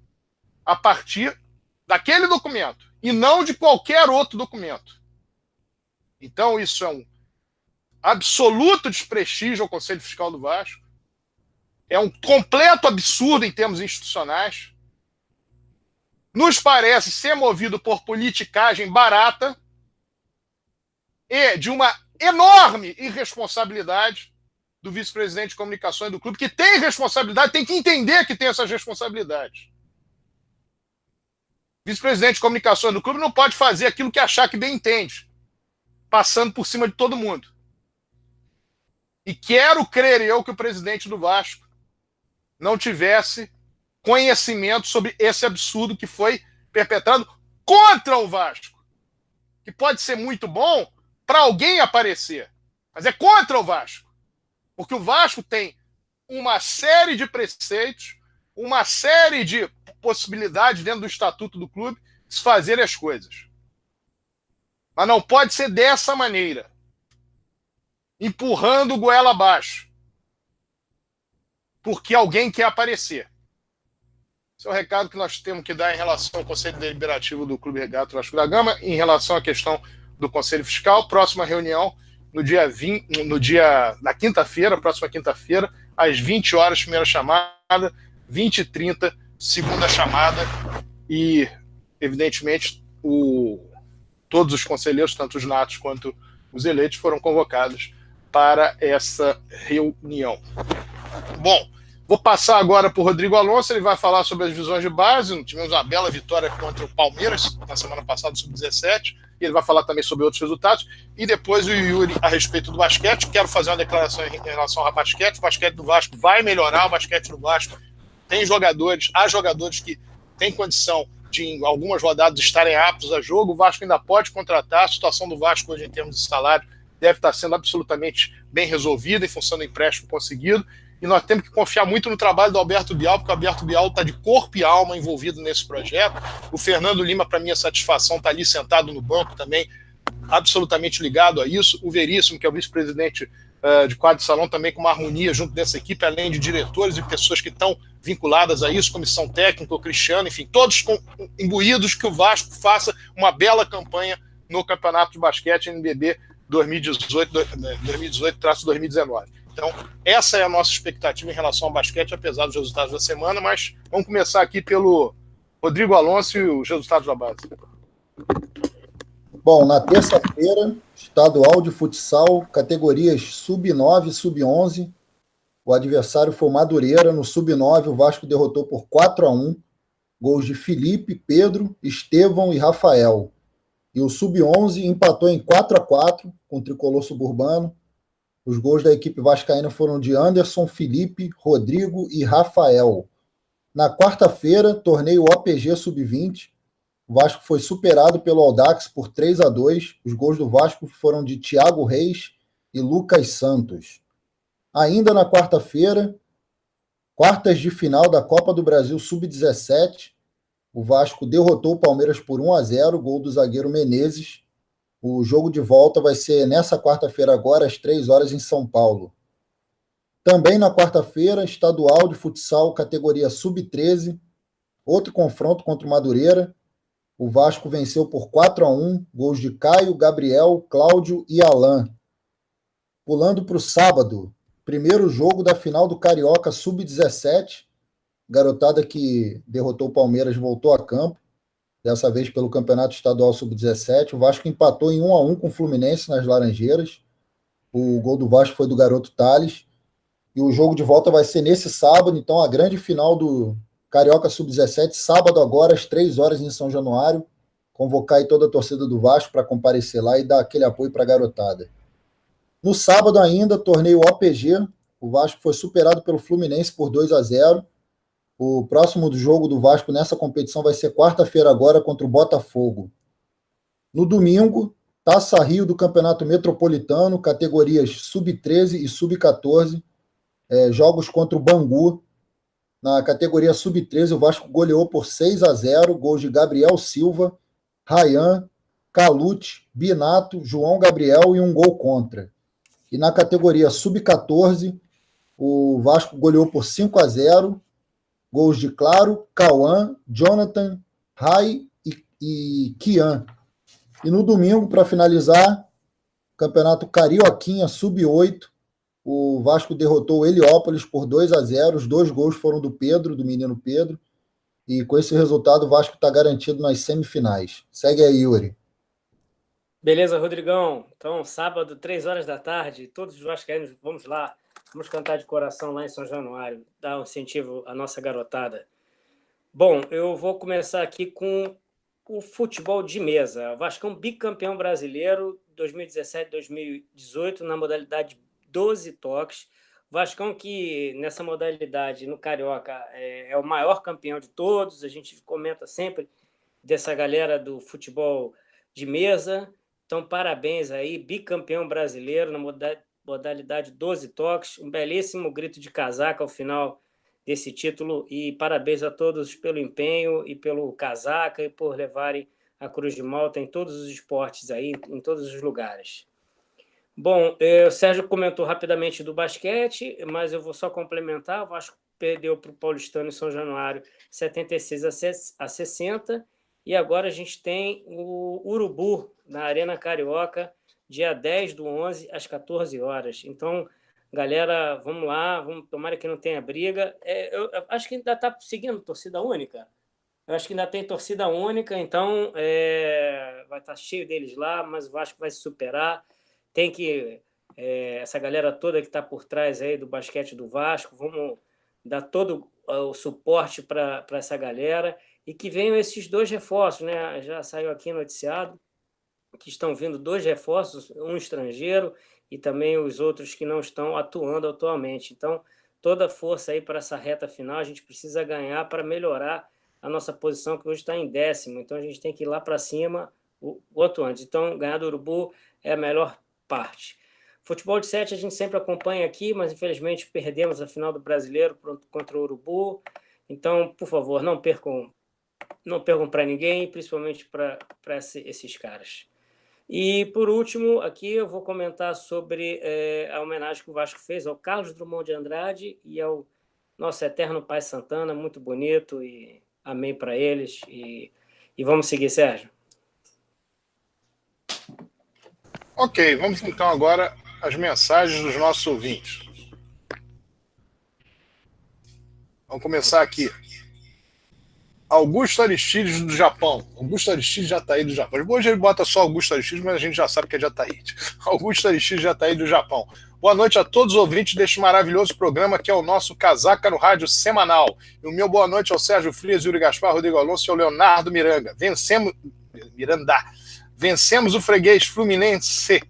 a partir daquele documento, e não de qualquer outro documento. Então, isso é um absoluto desprestígio ao Conselho Fiscal do Vasco, é um completo absurdo em termos institucionais, nos parece ser movido por politicagem barata e de uma enorme irresponsabilidade do vice-presidente de comunicações do clube, que tem responsabilidade, tem que entender que tem essas responsabilidades. O vice-presidente de comunicações do clube não pode fazer aquilo que achar que bem entende, passando por cima de todo mundo. E quero crer eu que o presidente do Vasco não tivesse conhecimento sobre esse absurdo que foi perpetrado contra o Vasco, que pode ser muito bom para alguém aparecer, mas é contra o Vasco, porque o Vasco tem uma série de preceitos, uma série de possibilidades dentro do estatuto do clube de se fazer as coisas. Mas não pode ser dessa maneira, empurrando o goela abaixo, porque alguém quer aparecer. Esse é o recado que nós temos que dar em relação ao Conselho Deliberativo do Clube Regatas Vasco da Gama, em relação à questão do Conselho Fiscal. Próxima reunião na quinta-feira, próxima quinta-feira, às 20 horas, primeira chamada, 20h30, segunda chamada, e, evidentemente, todos os conselheiros, tanto os natos quanto os eleitos, foram convocados para essa reunião. Bom, vou passar agora para o Rodrigo Alonso, ele vai falar sobre as divisões de base. Tivemos uma bela vitória contra o Palmeiras na semana passada, sub-17, e ele vai falar também sobre outros resultados. E depois o Yuri a respeito do basquete. Quero fazer uma declaração em relação ao basquete. O basquete do Vasco vai melhorar, o basquete do Vasco tem há jogadores que têm condição de, em algumas rodadas, estarem aptos a jogo. O Vasco ainda pode contratar. A situação do Vasco hoje, em termos de salário, deve estar sendo absolutamente bem resolvida em função do empréstimo conseguido. E nós temos que confiar muito no trabalho do Alberto Bial, porque o Alberto Bial está de corpo e alma envolvido nesse projeto. O Fernando Lima, para minha satisfação, está ali sentado no banco também, absolutamente ligado a isso. O Veríssimo, que é o vice-presidente de quadro de salão, também com uma harmonia junto dessa equipe, além de diretores e pessoas que estão vinculadas a isso, comissão técnica, o Cristiano, enfim, todos imbuídos que o Vasco faça uma bela campanha no Campeonato de Basquete NBB 2018-2019. Então, essa é a nossa expectativa em relação ao basquete, apesar dos resultados da semana, mas vamos começar aqui pelo Rodrigo Alonso e os resultados da base. Bom, na terça-feira, estadual de futsal, categorias sub-9 e sub-11, o adversário foi o Madureira. No sub-9, o Vasco derrotou por 4-1, gols de Felipe, Pedro, Estevão e Rafael. E o sub-11 empatou em 4-4 com o tricolor suburbano. Os gols da equipe vascaína foram de Anderson, Felipe, Rodrigo e Rafael. Na quarta-feira, torneio OPG Sub-20. O Vasco foi superado pelo Audax por 3-2. Os gols do Vasco foram de Thiago Reis e Lucas Santos. Ainda na quarta-feira, quartas de final da Copa do Brasil Sub-17. O Vasco derrotou o Palmeiras por 1-0, gol do zagueiro Menezes. O jogo de volta vai ser nessa quarta-feira agora, às 3 horas, em São Paulo. Também na quarta-feira, estadual de futsal, categoria sub-13, outro confronto contra o Madureira. O Vasco venceu por 4-1, gols de Caio, Gabriel, Cláudio e Alain. Pulando para o sábado, primeiro jogo da final do Carioca sub-17, garotada que derrotou o Palmeiras voltou a campo, dessa vez pelo Campeonato Estadual Sub-17. O Vasco empatou em 1-1 com o Fluminense nas Laranjeiras. O gol do Vasco foi do garoto Thales. E o jogo de volta vai ser nesse sábado, então a grande final do Carioca Sub-17, sábado agora, às 3 horas em São Januário. Convocar aí toda a torcida do Vasco para comparecer lá e dar aquele apoio para a garotada. No sábado ainda, torneio OPG, o Vasco foi superado pelo Fluminense por 2-0. O próximo jogo do Vasco nessa competição vai ser quarta-feira agora contra o Botafogo. No domingo, Taça Rio do Campeonato Metropolitano, categorias sub-13 e sub-14, jogos contra o Bangu. Na categoria sub-13, o Vasco goleou por 6-0, gols de Gabriel Silva, Rayan, Calute, Binato, João Gabriel e um gol contra. E na categoria sub-14, o Vasco goleou por 5-0, gols de Claro, Cauã, Jonathan, Rai e Kian. E no domingo, para finalizar, Campeonato Carioquinha sub-8, o Vasco derrotou o Heliópolis por 2-0, os 2 gols foram do Pedro, do menino Pedro, e com esse resultado o Vasco está garantido nas semifinais. Segue aí, Yuri. Beleza, Rodrigão. Então, sábado, 3 horas da tarde, todos os vascaínos, vamos lá, vamos cantar de coração lá em São Januário, dar um incentivo à nossa garotada. Bom, eu vou começar aqui com o futebol de mesa. O Vascão bicampeão brasileiro 2017-2018 na modalidade 12 toques. Vascão que nessa modalidade no Carioca é o maior campeão de todos. A gente comenta sempre dessa galera do futebol de mesa. Então, parabéns aí, bicampeão brasileiro na modalidade 12 toques. Um belíssimo grito de casaca ao final desse título. E parabéns a todos pelo empenho e pelo casaca e por levarem a Cruz de Malta em todos os esportes aí, em todos os lugares. Bom, o Sérgio comentou rapidamente do basquete, mas eu vou só complementar. O Vasco perdeu para o Paulistano em São Januário 76-60. E agora a gente tem o Urubu na Arena Carioca, dia 10/11, às 14 horas. Então, galera, vamos lá, tomara que não tenha briga. Eu acho que ainda está seguindo torcida única. Eu acho que ainda tem torcida única, então vai estar cheio deles lá, mas o Vasco vai se superar. Tem que... essa galera toda que está por trás aí do basquete do Vasco, vamos dar todo o suporte para essa galera. E que venham esses 2 reforços, né? Já saiu aqui noticiado que estão vindo 2 reforços, um estrangeiro e também os outros que não estão atuando atualmente. Então, toda a força aí para essa reta final, a gente precisa ganhar para melhorar a nossa posição, que hoje está em 10º. Então, a gente tem que ir lá para cima o quanto antes. Então, ganhar do Urubu é a melhor parte. Futebol de 7 a gente sempre acompanha aqui, mas infelizmente perdemos a final do Brasileiro contra o Urubu. Então, por favor, não percam para ninguém, principalmente para esses caras. E, por último, aqui eu vou comentar sobre a homenagem que o Vasco fez ao Carlos Drummond de Andrade e ao nosso eterno pai Santana, muito bonito, e amém para eles. E vamos seguir, Sérgio. Ok, vamos então agora às mensagens dos nossos ouvintes. Vamos começar aqui. Augusto Aristides, do Japão. Augusto Aristides de Jataí, do Japão. Hoje ele bota só Augusto Aristides, mas a gente já sabe que é de Jataí. Augusto Aristides de Jataí, do Japão. Boa noite a todos os ouvintes deste maravilhoso programa que é o nosso Casaca no Rádio semanal. E o meu boa noite ao Sérgio Frias, Yuri Gaspar, Rodrigo Alonso e ao Leonardo Miranda. Vencemos o freguês Fluminense.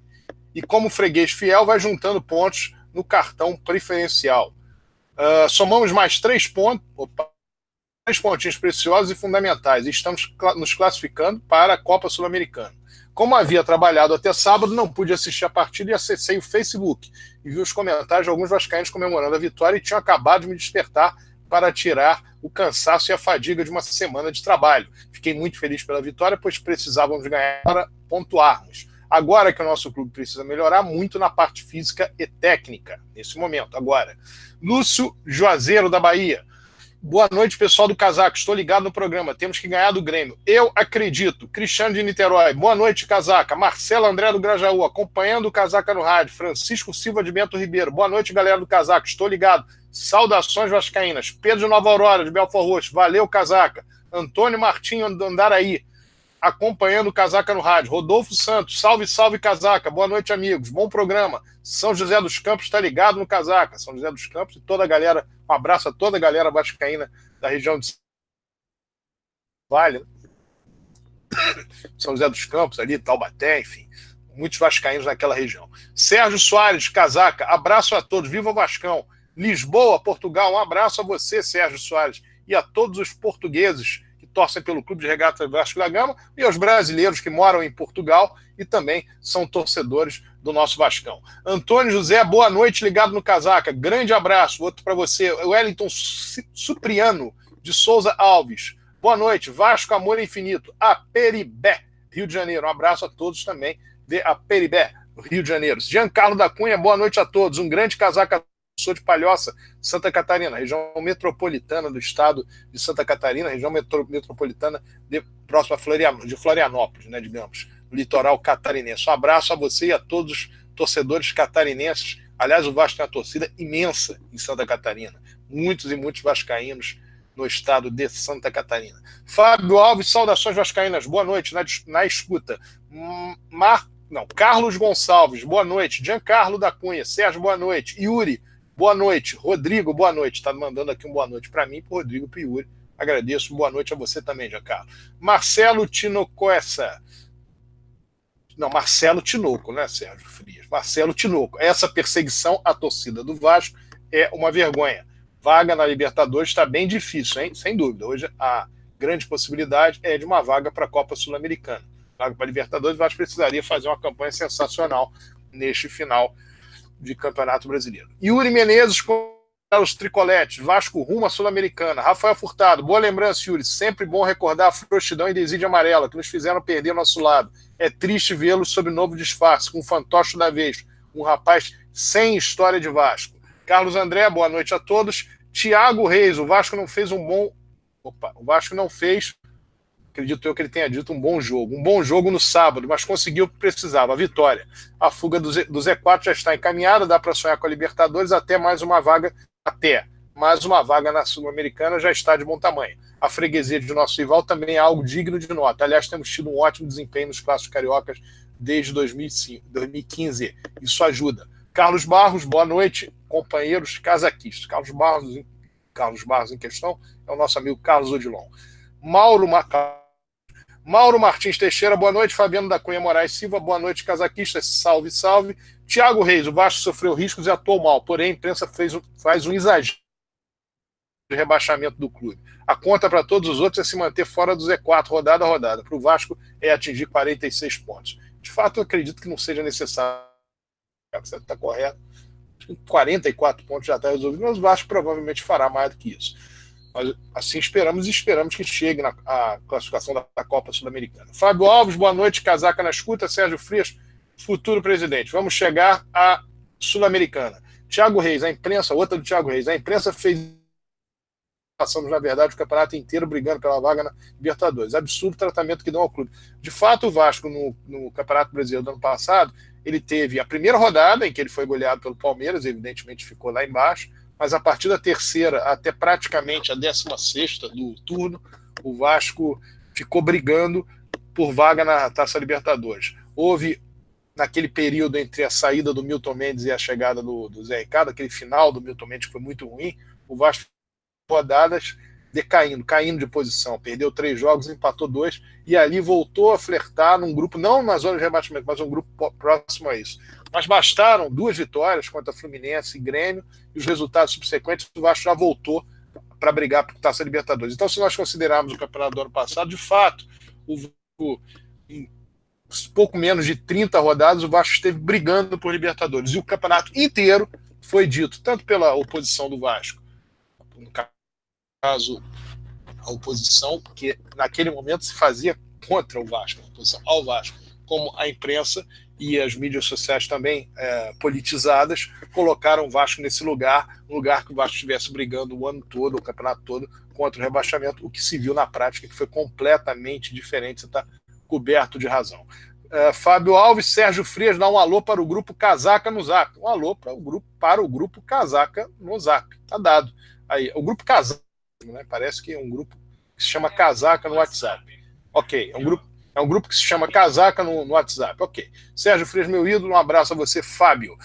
E como freguês fiel, vai juntando pontos no cartão preferencial. Somamos mais 3 pontos. 3 pontinhos preciosos e fundamentais, e estamos nos classificando para a Copa Sul-Americana. Como havia trabalhado até sábado, não pude assistir a partida e acessei o Facebook e vi os comentários de alguns vascaínos comemorando a vitória e tinham acabado de me despertar para tirar o cansaço e a fadiga de uma semana de trabalho. Fiquei muito feliz pela vitória, pois precisávamos ganhar para pontuarmos. Agora que o nosso clube precisa melhorar muito na parte física e técnica, nesse momento, agora. Lúcio Juazeiro, da Bahia. Boa noite, pessoal do Casaca. Estou ligado no programa. Temos que ganhar do Grêmio. Eu acredito. Cristiano de Niterói. Boa noite, Casaca. Marcelo André do Grajaú, acompanhando o Casaca no rádio. Francisco Silva de Bento Ribeiro. Boa noite, galera do Casaca. Estou ligado. Saudações vascaínas. Pedro de Nova Aurora, de Belfort Roxo. Valeu, Casaca. Antônio Martinho do Andaraí, acompanhando o Casaca no rádio. Rodolfo Santos. Salve, salve, Casaca. Boa noite, amigos. Bom programa. São José dos Campos está ligado no Casaca. São José dos Campos e toda a galera. Um abraço a toda a galera vascaína da região de Vale, né? São José dos Campos, ali, Taubaté, enfim. Muitos vascaínos naquela região. Sérgio Soares, Casaca, abraço a todos. Viva o Vascão. Lisboa, Portugal, um abraço a você, Sérgio Soares, e a todos os portugueses que torcem pelo Clube de Regatas Vasco da Gama e aos brasileiros que moram em Portugal e também são torcedores do nosso Vascão. Antônio José, boa noite, ligado no Casaca. Grande abraço. Outro para você. Wellington Supriano, de Souza Alves. Boa noite. Vasco, amor infinito. Aperibé, Rio de Janeiro. Um abraço a todos também de Aperibé, Rio de Janeiro. Giancarlo da Cunha, boa noite a todos. Um grande Casaca. Sou de Palhoça, Santa Catarina, região metropolitana do estado de Santa Catarina, região metropolitana próxima de Florianópolis, né, digamos, litoral catarinense. Um abraço a você e a todos os torcedores catarinenses. Aliás, o Vasco tem uma torcida imensa em Santa Catarina. Muitos e muitos vascaínos no estado de Santa Catarina. Fábio Alves, saudações vascaínas. Boa noite, na escuta. Carlos Gonçalves, boa noite. Giancarlo da Cunha, Sérgio, boa noite. Yuri, boa noite. Rodrigo, boa noite. Está mandando aqui um boa noite para mim, para o Rodrigo e para o Yuri. Agradeço. Boa noite a você também, Giancarlo. Marcelo Tinocoessa. Não, Marcelo Tinoco, né, Sérgio Frias? Marcelo Tinoco. Essa perseguição à torcida do Vasco é uma vergonha. Vaga na Libertadores está bem difícil, hein? Sem dúvida. Hoje a grande possibilidade é de uma vaga para a Copa Sul-Americana. Vaga para a Libertadores, o Vasco precisaria fazer uma campanha sensacional neste final de Campeonato Brasileiro. Yuri Menezes com os tricoletes. Vasco rumo à Sul-Americana. Rafael Furtado, boa lembrança, Yuri. Sempre bom recordar a frouxidão e desídia amarela que nos fizeram perder nosso lado. É triste vê-los sob novo disfarce, com o fantoche da vez. Um rapaz sem história de Vasco. Carlos André, boa noite a todos. Tiago Reis, o Vasco não fez um bom... o Vasco não fez, acredito eu que ele tenha dito, um bom jogo no sábado, mas conseguiu o que precisava, a vitória. A fuga do Z4 já está encaminhada, dá para sonhar com a Libertadores, até mais uma vaga na Sul-Americana já está de bom tamanho. A freguesia de nosso rival também é algo digno de nota. Aliás, temos tido um ótimo desempenho nos clássicos cariocas desde 2015. Isso ajuda. Carlos Barros, boa noite, companheiros casaquistas. Carlos Barros em questão é o nosso amigo Carlos Odilon. Mauro Martins Teixeira, boa noite. Fabiano da Cunha Moraes Silva, boa noite, casaquistas, salve, salve. Tiago Reis, o Vasco sofreu riscos e atuou mal, porém a imprensa faz um exagero de rebaixamento do clube. A conta para todos os outros é se manter fora do Z4, rodada a rodada. Para o Vasco é atingir 46 pontos. De fato, eu acredito que não seja necessário. Você está correto. 44 pontos já está resolvido, mas o Vasco provavelmente fará mais do que isso. Mas assim esperamos que chegue na classificação da Copa Sul-Americana. Fábio Alves, boa noite, casaca na escuta. Sérgio Frias, futuro presidente. Vamos chegar à Sul-Americana. Thiago Reis, a imprensa, outra do Thiago Reis, a imprensa fez... Passamos, na verdade, o campeonato inteiro brigando pela vaga na Libertadores. Absurdo o tratamento que dão ao clube. De fato, o Vasco, no Campeonato Brasileiro do ano passado, ele teve a primeira rodada, em que ele foi goleado pelo Palmeiras, evidentemente ficou lá embaixo, mas a partir da terceira até praticamente a 16ª do turno, o Vasco ficou brigando por vaga na Taça Libertadores. Houve, naquele período entre a saída do Milton Mendes e a chegada do Zé Ricardo, aquele final do Milton Mendes que foi muito ruim, o Vasco rodadas caindo de posição, perdeu 3 jogos, empatou 2 e ali voltou a flertar num grupo, não na zona de rebaixamento, mas um grupo próximo a isso. Mas bastaram 2 vitórias contra Fluminense e Grêmio e os resultados subsequentes, o Vasco já voltou para brigar por Taça Libertadores. Então, se nós considerarmos o campeonato do ano passado, de fato, em pouco menos de 30 rodadas, o Vasco esteve brigando por Libertadores e o campeonato inteiro foi dito, tanto pela oposição do Vasco, no caso, a oposição, porque naquele momento se fazia contra o Vasco, a oposição ao Vasco, como a imprensa e as mídias sociais também politizadas, colocaram o Vasco nesse lugar, um lugar que o Vasco estivesse brigando o ano todo, o campeonato todo, contra o rebaixamento, o que se viu na prática, que foi completamente diferente, você está coberto de razão. Fábio Alves, Sérgio Frias, dá um alô para o grupo Casaca no Zap. Um alô para o grupo Casaca no Zap. Tá dado. Aí, o grupo Casaca, né? Parece que é um grupo que se chama Casaca no WhatsApp. Ok, é um grupo que se chama Casaca no WhatsApp. Ok. Sérgio Frias, meu ídolo, um abraço a você, Fábio.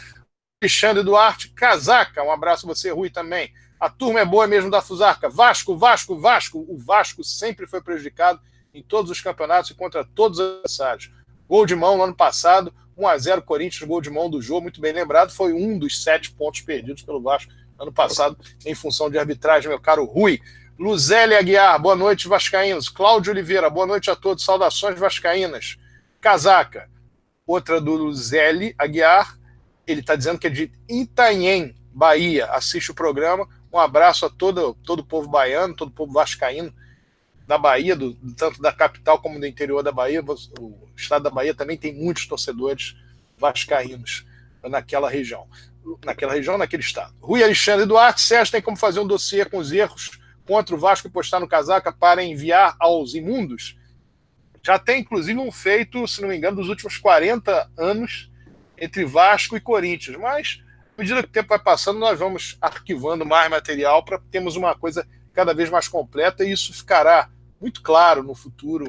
Alexandre Duarte, Casaca, um abraço a você, Rui, também. A turma é boa mesmo da Fusarca. Vasco, Vasco, Vasco. O Vasco sempre foi prejudicado em todos os campeonatos e contra todos os adversários. Gol de mão no ano passado, 1-0 Corinthians, gol de mão do jogo, muito bem lembrado, foi um dos 7 pontos perdidos pelo Vasco ano passado, em função de arbitragem, meu caro Rui. Luzélia Aguiar, boa noite, vascaínos. Cláudio Oliveira, boa noite a todos, saudações vascaínas. Casaca, outra do Luzélia Aguiar, ele está dizendo que é de Itanhem, Bahia, assiste o programa, um abraço a todo o povo baiano, todo o povo vascaíno, da Bahia, tanto da capital como do interior da Bahia. O estado da Bahia também tem muitos torcedores vascaínos naquela região, naquele estado. Rui Alexandre Duarte, Sérgio, tem como fazer um dossiê com os erros contra o Vasco e postar no Casaca para enviar aos imundos? Já tem, inclusive, um feito, se não me engano, dos últimos 40 anos entre Vasco e Corinthians, mas, à medida que o tempo vai passando, nós vamos arquivando mais material para termos uma coisa cada vez mais completa, e isso ficará muito claro no futuro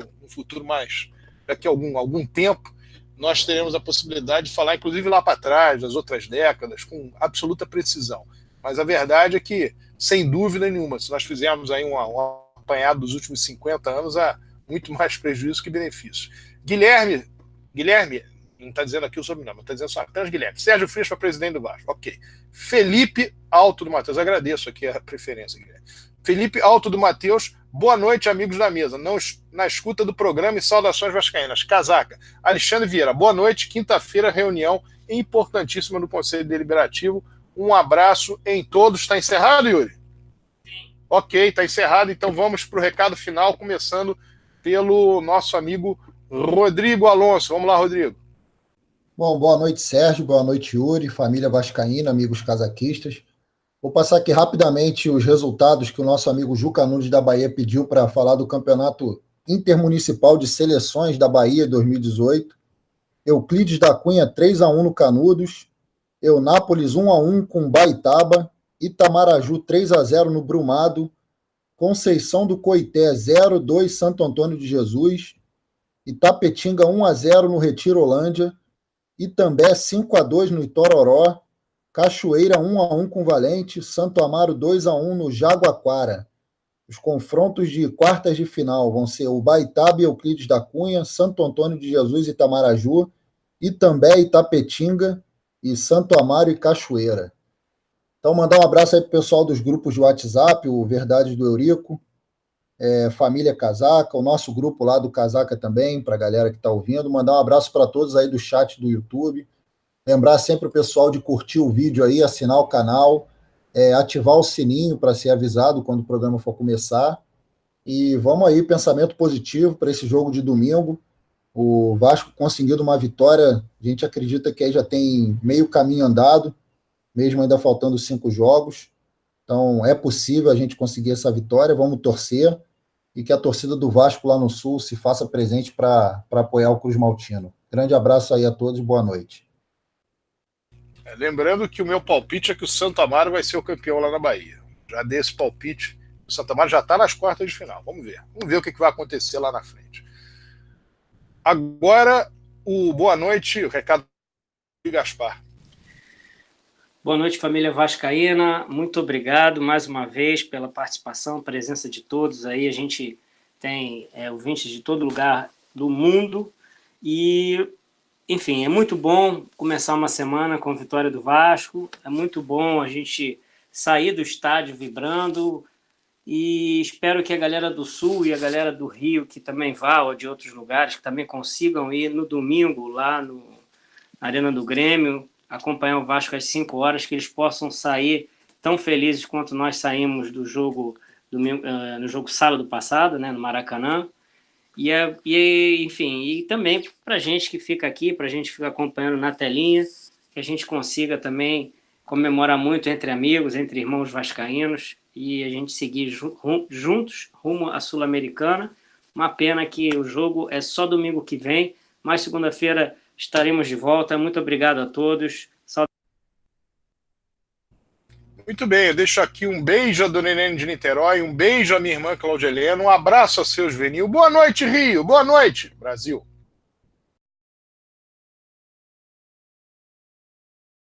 mais daqui a algum tempo, nós teremos a possibilidade de falar, inclusive lá para trás, das outras décadas, com absoluta precisão. Mas a verdade é que, sem dúvida nenhuma, se nós fizermos aí um apanhado dos últimos 50 anos, há muito mais prejuízo que benefício. Guilherme, não está dizendo aqui o sobrenome, está dizendo só apenas Guilherme. Sérgio Frias para presidente do Vasco. Ok. Felipe Alto do Matheus, agradeço aqui a preferência, Guilherme. Felipe Alto do Matheus, boa noite, amigos da mesa. Na escuta do programa e saudações vascaínas. Casaca. Alexandre Vieira, boa noite. Quinta-feira, reunião importantíssima do Conselho Deliberativo. Um abraço em todos. Está encerrado, Yuri? Sim. Ok, está encerrado. Então vamos para o recado final, começando pelo nosso amigo Rodrigo Alonso. Vamos lá, Rodrigo. Bom, boa noite, Sérgio. Boa noite, Yuri, família vascaína, amigos casaquistas. Vou passar aqui rapidamente os resultados que o nosso amigo Juca Nunes da Bahia pediu para falar do Campeonato Intermunicipal de Seleções da Bahia 2018. Euclides da Cunha 3-1 no Canudos, Eunápolis 1-1 com Baitaba, Itamaraju 3-0 no Brumado, Conceição do Coité 0-2 Santo Antônio de Jesus, Itapetinga 1-0 no Retiro Holândia, Itambé 5-2 no Itororó, Cachoeira 1-1 com Valente, Santo Amaro 2-1 no Jaguaquara. Os confrontos de quartas de final vão ser o Baitaba e Euclides da Cunha, Santo Antônio de Jesus e Itamaraju, Itambé, Itapetinga e Santo Amaro e Cachoeira. Então, mandar um abraço aí pro pessoal dos grupos de WhatsApp, o Verdades do Eurico, Família Casaca, o nosso grupo lá do Casaca também, para a galera que está ouvindo. Mandar um abraço para todos aí do chat do YouTube. Lembrar sempre o pessoal de curtir o vídeo aí, assinar o canal, ativar o sininho para ser avisado quando o programa for começar. E vamos aí, pensamento positivo para esse jogo de domingo. O Vasco conseguindo uma vitória, a gente acredita que aí já tem meio caminho andado, mesmo ainda faltando 5 jogos. Então é possível a gente conseguir essa vitória, vamos torcer, e que a torcida do Vasco lá no Sul se faça presente para apoiar o Cruz Maltino. Grande abraço aí a todos, boa noite. Lembrando que o meu palpite é que o Santo Amaro vai ser o campeão lá na Bahia. Já dei esse palpite. O Santo Amaro já está nas quartas de final. Vamos ver. Vamos ver o que vai acontecer lá na frente. Agora, o boa noite, o recado de Gaspar. Boa noite, família vascaína. Muito obrigado mais uma vez pela participação, presença de todos aí. A gente tem ouvintes de todo lugar do mundo e... Enfim, é muito bom começar uma semana com a vitória do Vasco, é muito bom a gente sair do estádio vibrando e espero que a galera do Sul e a galera do Rio, que também vá, ou de outros lugares, que também consigam ir no domingo lá na Arena do Grêmio, acompanhar o Vasco às 5 horas, que eles possam sair tão felizes quanto nós saímos do jogo no jogo sábado passado, né, no Maracanã. Enfim, e também para a gente que fica aqui, para a gente ficar acompanhando na telinha, que a gente consiga também comemorar muito entre amigos, entre irmãos vascaínos, e a gente seguir juntos rumo à Sul-Americana. Uma pena que o jogo é só domingo que vem, mas segunda-feira estaremos de volta. Muito obrigado a todos. Muito bem, eu deixo aqui um beijo a Dona Helene de Niterói, um beijo à minha irmã Cláudia Helena, um abraço a seu Juvenil. Boa noite, Rio. Boa noite, Brasil.